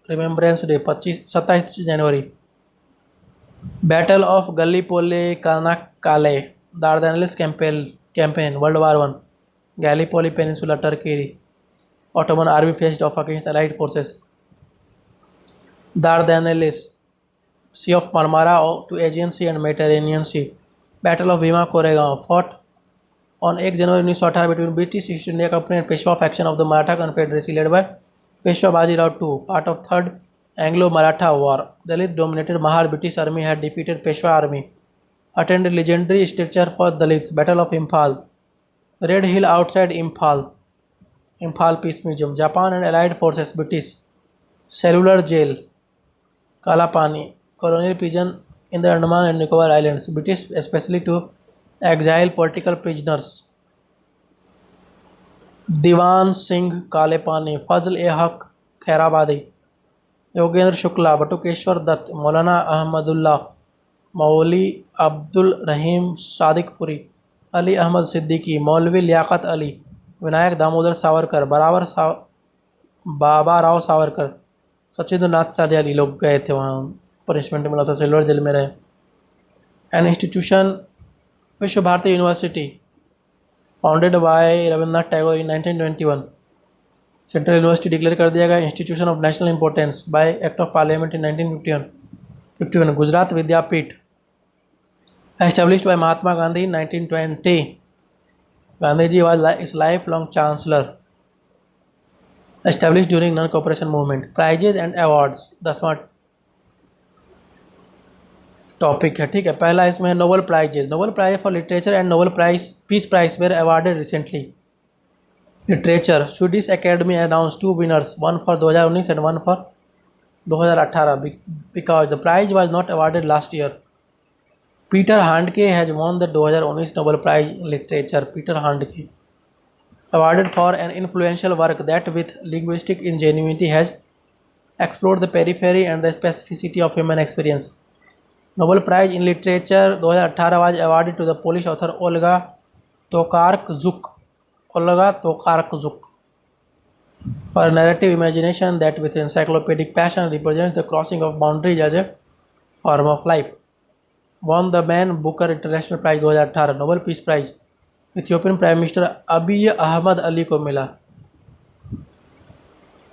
A: Remembrance Day 27 January. Battle of Gallipoli Canakkale. Dardanelles campaign World War I. Gallipoli peninsula Turkey. Ottoman army faced off against allied forces. Dardanelles. Sea of Marmara to Aegean Sea and Mediterranean Sea. Battle of Bhima Koregaon fought on 1 January 1918 between British East India Company and Peshwa faction of the Maratha confederacy led by Peshwa Bajirao II, part of Third Anglo-Maratha War. Dalit-dominated Mahar British army had defeated Peshwa army. Attended legendary structure for Dalits. Battle of Imphal. Red Hill outside Imphal. Imphal Peace Museum. Japan and Allied forces. British. Cellular jail. Kalapani. Colonial prison in the Andaman and Nicobar Islands. British especially to exile political prisoners. Diwan Singh काले पानी. फजल ए हक खैराबादी. योगेंद्र शुक्ला. बटुकेश्वर दत्त. मौलाना अहमदुल्ला. मौली अब्दुल रहीम सादिकपुरी. अली अहमद सिद्दीकी. मौलवी लियाकत अली. विनायक दामोदर सावरकर. बाबा राव सावरकर. सचिंद्रनाथ सारियाली लोग गए थे वहाँ, punishment मिला था, सिल्वर जेल में रहे. An institution. Vishva Bharati university founded by Rabindranath Tagore in 1921. Central university declared कर दिया गया institution of national importance by act of Parliament in 1951. Gujarat Vidyapith established by Mahatma Gandhi in 1920. Gandhi ji was his life long chancellor. Established during non cooperation movement. Prizes and awards. 10वां topic है, ठीक है। पहला इसमें है Nobel prizes. Nobel prize for literature and Nobel prize peace prize were awarded recently. Literature, Swedish Academy announce 2 winners, one for 2019 and one for 2018 because the prize was not awarded last year. Peter Handke has won the 2019 Nobel prize in literature. Peter Handke awarded for an influential work that with linguistic ingenuity has explored the periphery and the specificity of human experience. Nobel Prize in Literature 2018 was awarded to the Polish author Olga Tokarczuk for a narrative imagination that with encyclopedic passion represents the crossing of boundaries as a form of life. Won the Man Booker International Prize 2018। Nobel Peace Prize Ethiopian Prime Minister Abiy Ahmed Ali को मिला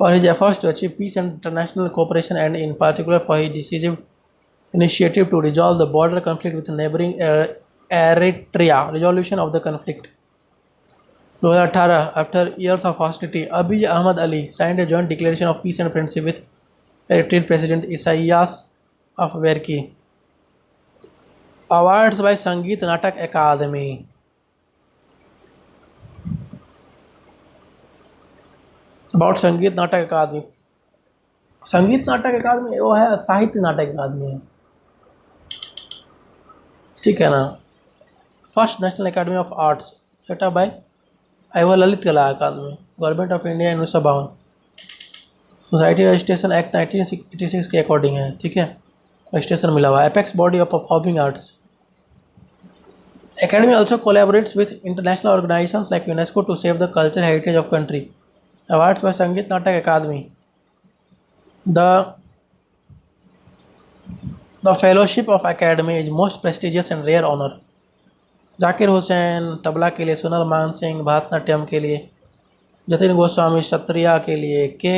A: for his efforts to achieve peace and international cooperation and in particular for his decisive initiative to resolve the border conflict with neighboring Eritrea. Resolution of the conflict 2018 after years of hostility, Abiy Ahmed Ali signed a joint declaration of peace and friendship with Eritrean President Isaias Afwerki. Awards by Sangeet Natak Academy. About संगीत नाटक अकादमी। संगीत नाटक अकादमी वो है साहित्य नाटक अकादमी है, ठीक है ना। First national Akademi of arts set up by अय्यर Lalit Kala Akademi, Government of India 1952। Society Registration Act 1986 के अकॉर्डिंग है, ठीक है, रजिस्ट्रेशन मिला हुआ। Apex body of performing arts. Academy also collaborates with international organizations like UNESCO to save the cultural heritage of country. Awards by Sangeet Natak Academy. The Fellowship of Academy is most prestigious and rare honor. Zakir Hussain tabla के लिए, सोनल मानसिंह भरतनाट्यम के लिए, जतिन गोस्वामी क्षत्रिया के लिए, के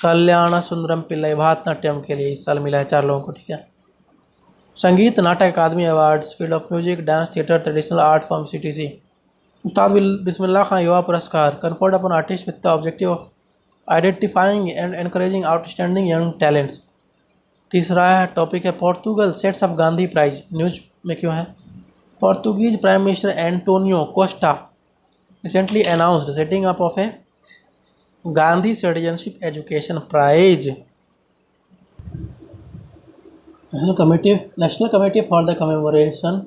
A: कल्याण सुंदरम पिल्लई भरतनाट्यम के लिए इस साल मिला है 4 लोगों को, ठीक है। Sangeet Natak Akademi awards, field of music, dance, theatre, traditional art form, CTC। Ustad Bismillah Khan Yuva Puraskar conferred upon artist with the objective of identifying and encouraging outstanding young talents. तीसरा है टॉपिक है Portugal sets of Gandhi prize. News में क्यों है? Portuguese Prime Minister Antonio Costa recently announced setting up of a Gandhi citizenship education prize. National Committee for the Commemoration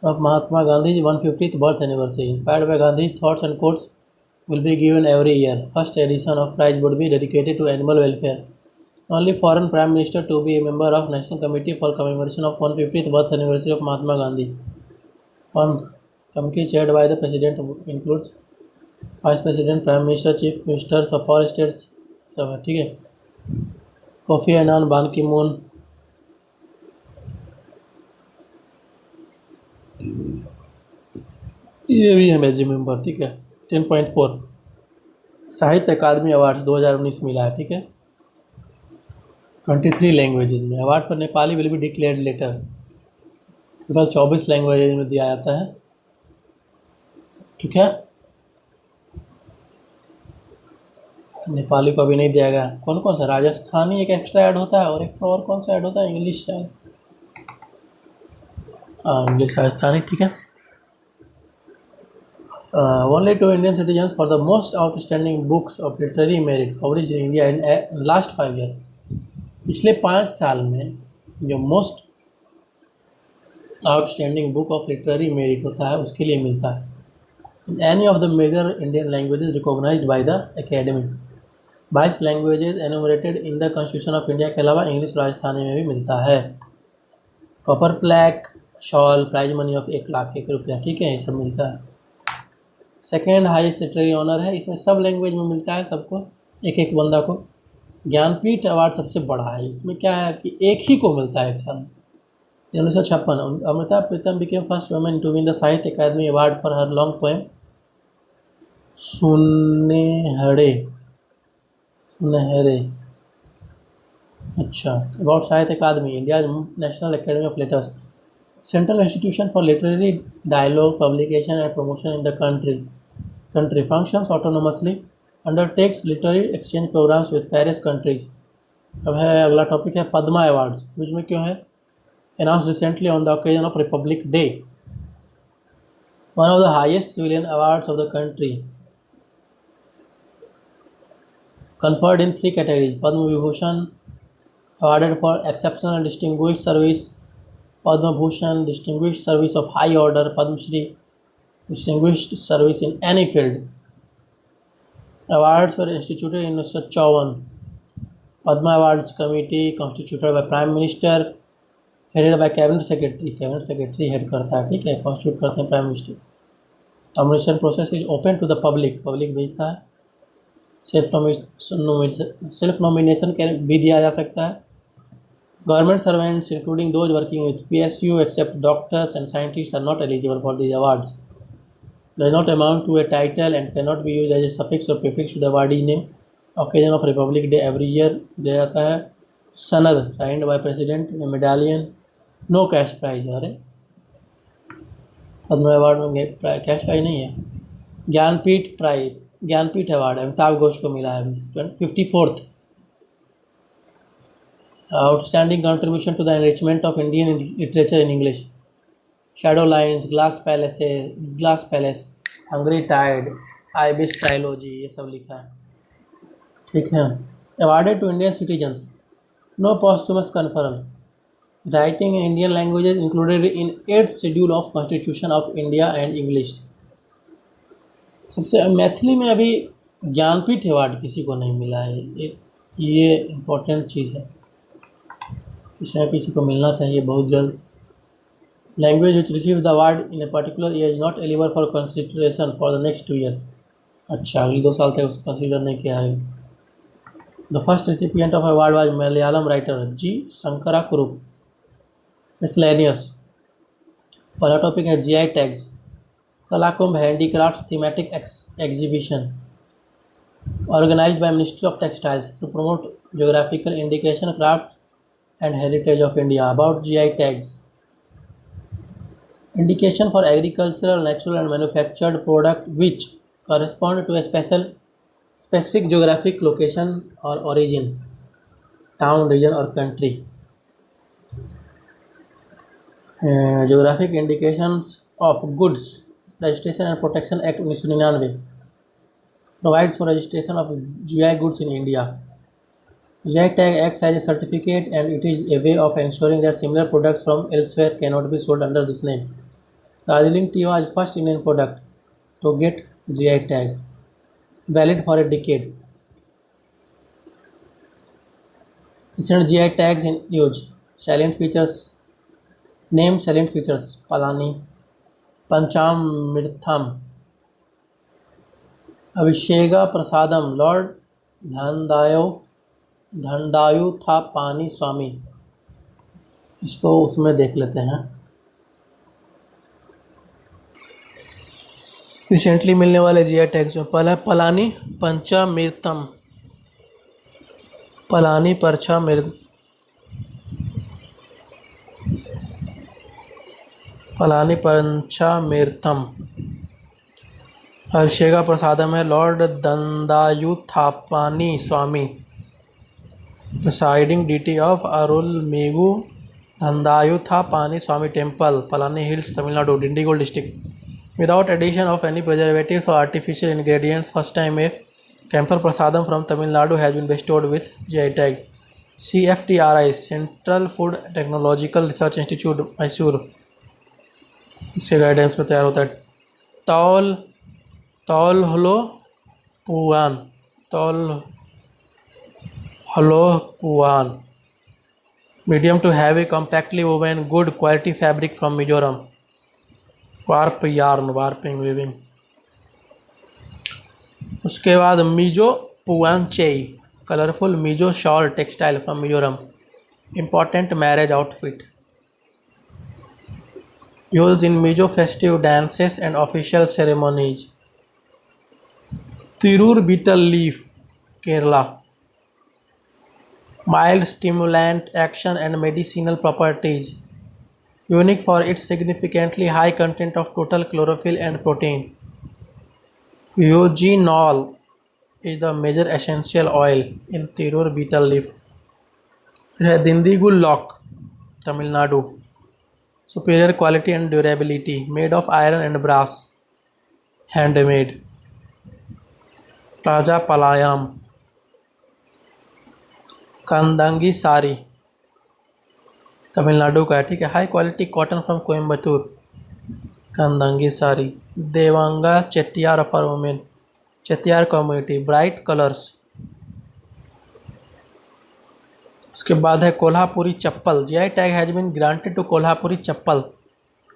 A: of Mahatma Gandhi's 150th birth anniversary, inspired by Gandhi's thoughts and quotes, will be given every year. First edition of prize would be dedicated to animal welfare. Only foreign prime minister to be a member of National Committee for Commemoration of 150th birth anniversary of Mahatma Gandhi. One committee chaired by the president includes vice president, prime minister, chief ministers of all states, सब है, ठीक है। Kofi Annan, बान की moon, ये भी है मेजी मेंबर, ठीक है। 10.4 साहित्य अकादमी अवार्ड 2019 मिला है, ठीक है। 23 लैंग्वेजेज में अवार्ड पर Nepali will be declared later. Total 24 languages में दिया जाता है, ठीक है। नेपाली को अभी नहीं दिया गया। कौन कौन सा? राजस्थानी एक एक्स्ट्रा ऐड होता है और एक और कौन सा ऐड होता है? इंग्लिश शायद, इंग्लिश राजस्थानी, ठीक है। Only 2 Indian citizens for the most outstanding books of literary merit published in India in last 5 years. पिछले 5 साल में जो most outstanding book of literary merit होता है उसके लिए मिलता है। In any of the major Indian languages recognised by the Academy. 22 languages enumerated in the Constitution of India के अलावा इंग्लिश राजस्थानी में भी मिलता है। Copper plaque, shawl, prize money of 1,01,000 रुपया, ठीक है, ये सब मिलता है। सेकेंड हाईएस्ट लिटरेरी ऑनर है, इसमें सब लैंग्वेज में मिलता है सबको, एक एक बंदा को। ज्ञानपीठ अवार्ड सबसे बड़ा है, इसमें क्या है कि एक ही को मिलता है एक साल में। 1956 Amrita Pritam became first women to win the Sahitya Akademi award for her long poem Sunehre. अच्छा, about Sahitya Akademi, India National Academy of Letters, central institution for literary dialogue, publication and promotion in the country functions autonomously, undertakes literary exchange programs with various countries। अब है अगला topic है Padma awards. News में क्यों है? announced recently on the occasion of Republic Day. One of the highest civilian awards of the country, conferred in three categories: Padma Vibhushan, awarded for exceptional and distinguished service; Padma Bhushan, distinguished service of high order; Padma Shri, distinguished service in any field. Awards were instituted in 1954. Padma Awards Committee, constituted by Prime Minister, headed by Cabinet Secretary. Cabinet Secretary head करता है, ठीक है, constitute करते हैं Prime Minister. Nomination process is open to the public. Public भेजता है. Self nomination भी दिया जा सकता है. Government servants, including those working with PSU, except doctors and scientists, are not eligible for these awards. Does not amount to a title and cannot be used as a suffix or prefix to the awardee name. Occasion of Republic Day every year दिया जाता है. सनद signed by President, medallion, no cash prize. अरे पद्म award में cash prize नहीं है. Jnanpith prize, Jnanpith award Amitabh Ghosh को मिला है 54th. Outstanding contribution to the enrichment of Indian literature in English. Shadow Lines, Glass Palace, Hungry Tide, Ibis Trilogy, ये सब लिखा है, ठीक है. Awarded to Indian citizens. No posthumous conferral. Writing in Indian languages included in 8th schedule of Constitution of India and English. सबसे मैथिली में अभी Jnanpith award किसी को नहीं मिला है. ये इम्पोर्टेंट चीज़ है, किसी न किसी को मिलना चाहिए बहुत जल्द. Language which received the award in a particular year is not eligible for consideration for the next 2 years. अच्छा, अगले 2 साल तक उसको कंसिडर नहीं किया है. The first recipient of award was Malayalam writer G. Shankara Kurup. Miscellaneous. पहला topic है GI tags. कलाकुंभ handicrafts thematic exhibition organized by Ministry of Textiles to promote geographical indication, crafts and heritage of India. About GI tags. Indication for agricultural, natural and manufactured product which correspond to a specific geographic location or origin, town, region or country. Geographic indications of goods, Registration and Protection Act 1999 provides for registration of GI goods in India. GI tag acts as a certificate and it is a way of ensuring that similar products from elsewhere cannot be sold under this name. Darjeeling tea was first Indian product to get GI tag, valid for a decade. Recent GI tags in use. Salient features. Name salient features: Palani, Panchamritham, Abhishega Prasadam, Lord Dhandayuthapani Swami. इसको उसमें देख लेते हैं. Recently मिलने वाले GI tags में पहला पलानी पंचामृतम. पलानी पंचामृतम. अभिषेका प्रसादम है Lord Dandayuthapani Swami, presiding deity of Arulmigu Dandayuthapani Swami temple, Palani hills, Tamil Nadu, Dindigul district. Without addition of any preservatives or artificial ingredients, first time a temple prasadam from Tamil Nadu has been bestowed with GI tag. CFTRI, Central Food Technological Research Institute, Mysore, इसके guidance में तैयार होता है. तौल hello Puan, medium to heavy, compactly woven, good quality fabric from Mizoram. Warp yarn, warping, weaving. उसके बाद Mizo Puanchei, colourful Mizo shawl textile from Mizoram, important marriage outfit used in Mizo festive dances and official ceremonies. Tirur betel leaf, Kerala, mild stimulant action and medicinal properties, unique for its significantly high content of total chlorophyll and protein. Eugenol is the major essential oil in Tirur betel leaf. Dindigul lock, Tamil Nadu, superior quality and durability, made of iron and brass, handmade. Raja Palayam, Kandangi sari Tamil Nadu का है, ठीक है। High quality cotton from Coimbatore, Kandangi sari. Devanga Chettiar for women, Chettiar community, bright colours. उसके बाद है Kolhapuri chappal, G I tag has been granted to Kolhapuri chappal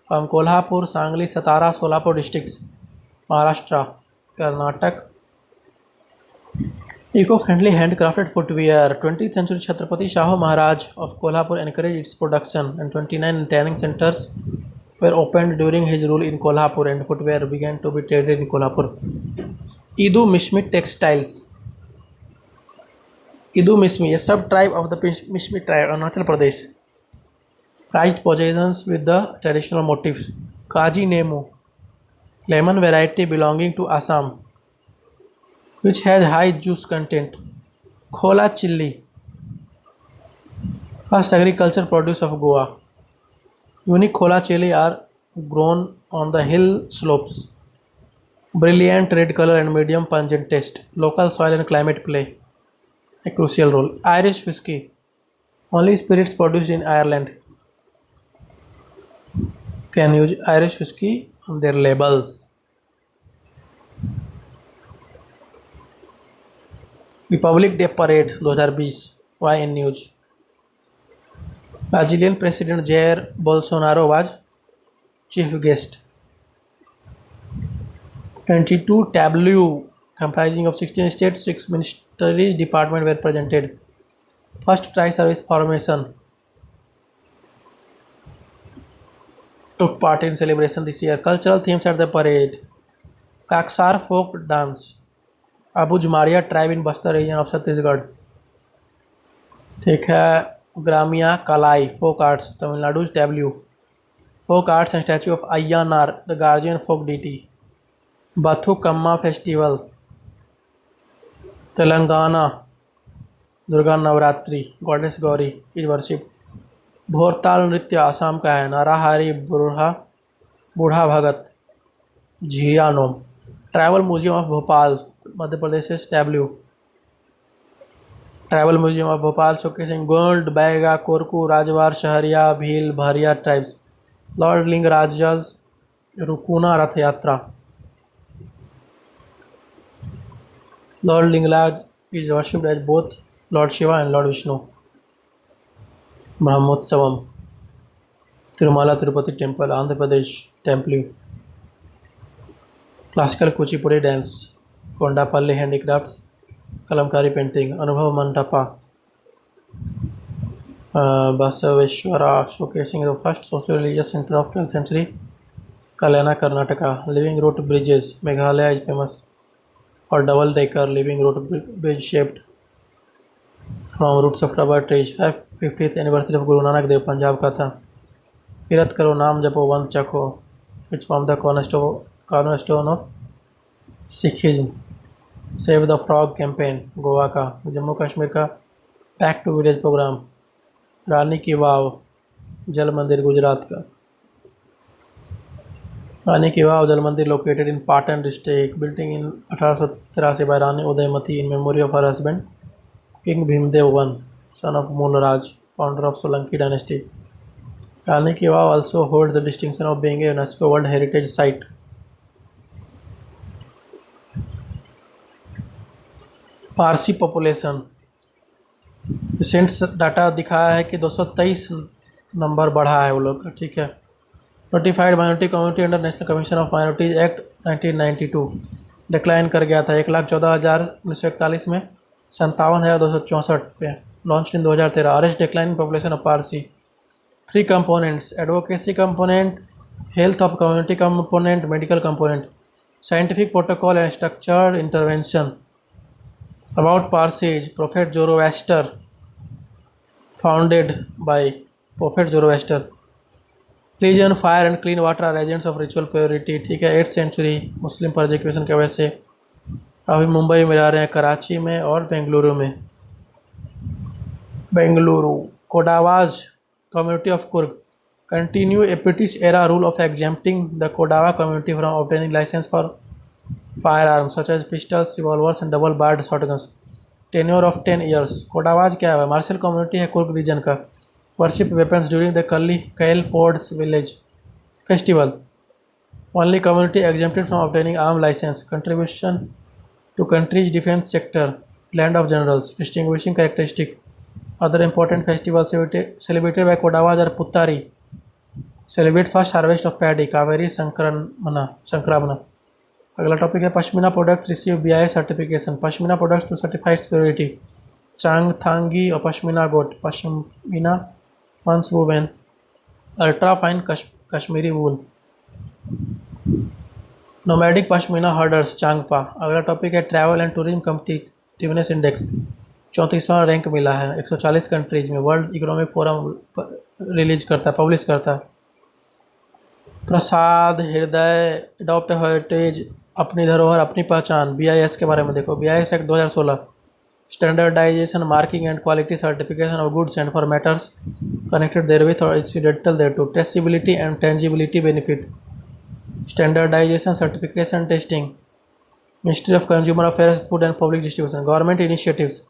A: from Kolhapur, Sangli, Satara, Solapur districts, Maharashtra, Karnataka. Eco-friendly handcrafted footwear. 20th century Chhatrapati Shahu Maharaj of Kolhapur encouraged its production, and 29 tanning centers were opened during his rule in Kolhapur, and footwear began to be traded in Kolhapur. Idu Mishmi Textiles. Idu Mishmi, a sub-tribe of the Mishmi tribe, Arunachal Pradesh. Prized possessions with the traditional motifs. Kaji Nemu, lemon variety belonging to Assam, which has high juice content. Khola chilli, first agriculture produce of Goa. Unique Khola chilli are grown on the hill slopes. Brilliant red color and medium pungent taste. Local soil and climate play a crucial role. Irish whiskey, only spirits produced in Ireland can use Irish whiskey on their labels. Republic Day parade 2020, why in news. Brazilian president Jair Bolsonaro was chief guest. 22 tableau comprising of 16 states, 6 ministries departments were presented. First tri-service formation took part in celebration this year. Cultural themes at the parade: Kaksar folk dance, Abujhmaria tribe in Bastar region of Chhattisgarh, ठीक है। ग्रामिया कलाई, folk arts, Tamil Nadu tableau, folk arts and statue of Ayyanar, the guardian folk deity. Bathukamma festival, Telangana, Durga Navratri, goddess Gauri is worship. Bhortal नृत्य आसाम का है, नाराहारी, बूढ़ा भगत, झियानोम। Travel museum of Bhopal, Madhya Pradesh से tableau. Travel museum of Bhopal showcasing Gond, Baiga, Korku, Rajwar, Sahariya, Bhil, Bharia tribes. Lord लिंगराजस Rukuna Ratha Yatra. Lord Lingaraj is worshipped as both lord Shiva and lord Vishnu. Brahmotsavam, Tirumala Tirupati temple, Andhra Pradesh, tableau. Classical Kuchipudi dance, Kondapalli handicrafts, Kalamkari painting. Anubhava Mantapa, Basaveshwara showcasing the first social religious centre of 12th century, Kalyana, Karnataka. Living root bridges, Meghalaya is famous for double decker living root bridge shaped from roots of rubber trees. 50th anniversary of Guru Nanak देव, पंजाब का था। किरत करो, नाम जपो, वन चखो, it's from the cornerstone of Sikhism. Save the frog campaign, Goa का। जम्मू कश्मीर का back to village programme. Rani ki Vav, Jal मंदिर, गुजरात का। रानी ki Vav Jal Mandir located in Patan district, building in 1883 by Rani Udayamati in memory of her husband king Bhimdev one, son of Mulraj, founder of Solanki dynasty. Rani ki Vav also holds the distinction of being a UNESCO World Heritage Site. Parsi population, recent data दिखाया है कि 223 number बढ़ा है वो लोग का, ठीक है। Notified minority community under national commission of minorities act 1992 decline कर गया था 1,14,000 1941 में, 57,264 पे। Launch in 2013। Arrest decline in population of Parsi. 3 components: advocacy component, health of community component, medical component, scientific protocol and structured intervention. About Parsis, Prophet Zoroaster, founded by Prophet Zoroaster. Religion, fire and clean water are agents of ritual purity, ठीक है। 8th century मुस्लिम persecution की वजह से अभी मुंबई में रह रहे हैं, कराची में और बेंगलुरु में। Bengaluru Kodavas community of Coorg, Continue a British era rule of exempting the Kodawa community from obtaining license for firearms such as pistols, revolvers and double barreled shotguns. Tenure of 10 years. Kodavas क्या है? मार्शल कम्युनिटी है कुर्ग रीजन का. Worship weapons during the Kail Podhu village festival. Only community exempted from obtaining arm license. Contribution to country's defense sector. Land of generals. Distinguishing characteristic. Other important festivals celebrated by Kodavas are Puttari. Celebrate first harvest of paddy. Kaveri Sankramana. अगला topic है Pashmina product receive BIS certification. Pashmina products to certified purity. Changthangi और Pashmina goat. Pashmina once women. Ultra fine Kashmiri wool. Nomadic Pashmina herders Changpa. अगला topic है travel and tourism competitiveness index. 34वां rank मिला है 140 countries में. World economic forum release करता है, पब्लिश करता है. प्रसाद हृदय अडॉप्ट हेरिटेज अपनी धरोहर अपनी पहचान. BIS के बारे में देखो. BIS act 2016. Standardisation marking and quality certification of goods and for matters connected therewith और incidental thereto. Traceability and tangibility benefit. Standardisation certification testing. Ministry of consumer affairs food and public distribution. Government initiatives.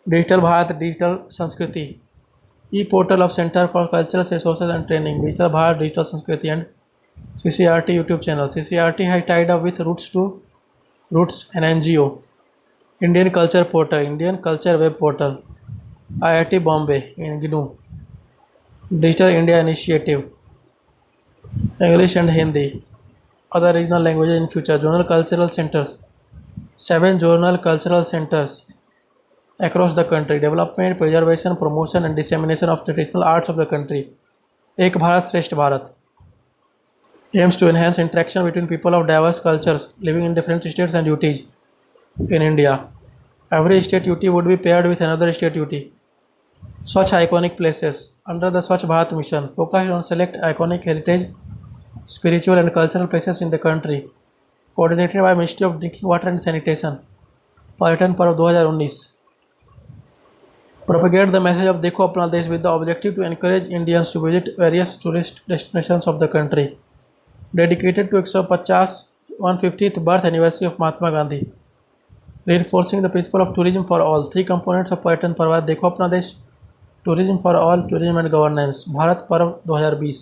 A: Digital Bharat digital Sanskriti. E portal of centre for cultural resources and training. Digital Bharat digital Sanskriti and CCRT YouTube channel. CCRT has tied up with Roots an NGO. Indian Culture Portal. Indian Culture Web Portal. IIT Bombay in GNU. Digital India Initiative. English and Hindi. Other regional languages in future. Zonal Cultural Centers. 7 zonal cultural centers across the country. Development, preservation, promotion and dissemination of traditional arts of the country. Ek Bharat Shresth Bharat. Aims to enhance interaction between people of diverse cultures living in different states and UTs in India. Every state UT would be paired with another state UT. Swachh iconic places. Under the Swachh Bharat mission, focused on select iconic heritage, spiritual and cultural places in the country. Coordinated by Ministry of Drinking Water and Sanitation. पर्यटन पर्व 2019. Propagate the message of Dekho Apna Desh with the objective to encourage Indians to visit various tourist destinations of the country. Dedicated to 150th birth anniversary of Mahatma Gandhi. Reinforcing the principle of tourism for all. 3 components of पर्यटन पर्व. देखो अपना देश, tourism for all, tourism and governance. Bharat पर्व 2020.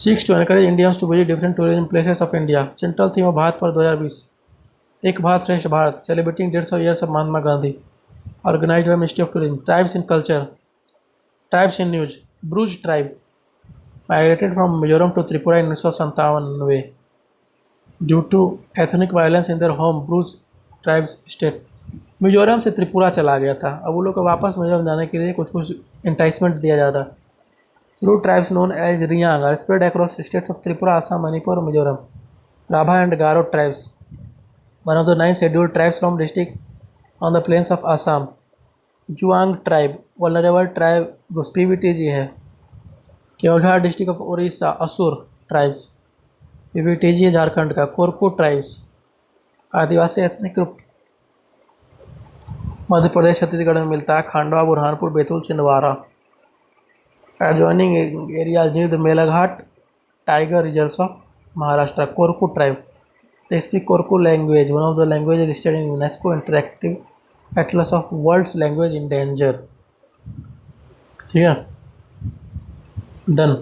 A: Seeks to encourage Indians to visit different tourism places of India. Central theme of Bharat पर्व 2020. एक भारत श्रेष्ठ Bharat. Celebrating 150 years of Mahatma Gandhi. Organized by Ministry of Tourism. Tribes in culture. Tribes in news. Bruj tribe migrated from Mizoram to Tripura in 1997 due to ethnic violence in their home Bruj tribes state. Mizoram से त्रिपुरा चला गया था. अब वो लोग को वापस मिजोरम जाने के लिए कुछ इंटाइसमेंट दिया जाता. Root tribes known as Riyang are spread across states of Tripura, Assam, Manipur, Mizoram. Rabha and Garo tribes. One of the 9 scheduled tribes from district on the plains of Assam. Juang tribe, vulnerable tribe, PVTG है. Keonjhar district of Orissa. Asur tribes. PVTG है झारखंड का. Korku tribes Adivasi ethnic group Madhya Pradesh Chhattisgarh में मिलता है. Khandwa, Burhanpur, Betul, Chhindwara. Adjoining areas near the Melghat tiger reserves of Maharashtra. Korku tribe. They speak Korku language, one of the languages listed in UNESCO Interactive Atlas of World's Language in Danger. ठीक है, done.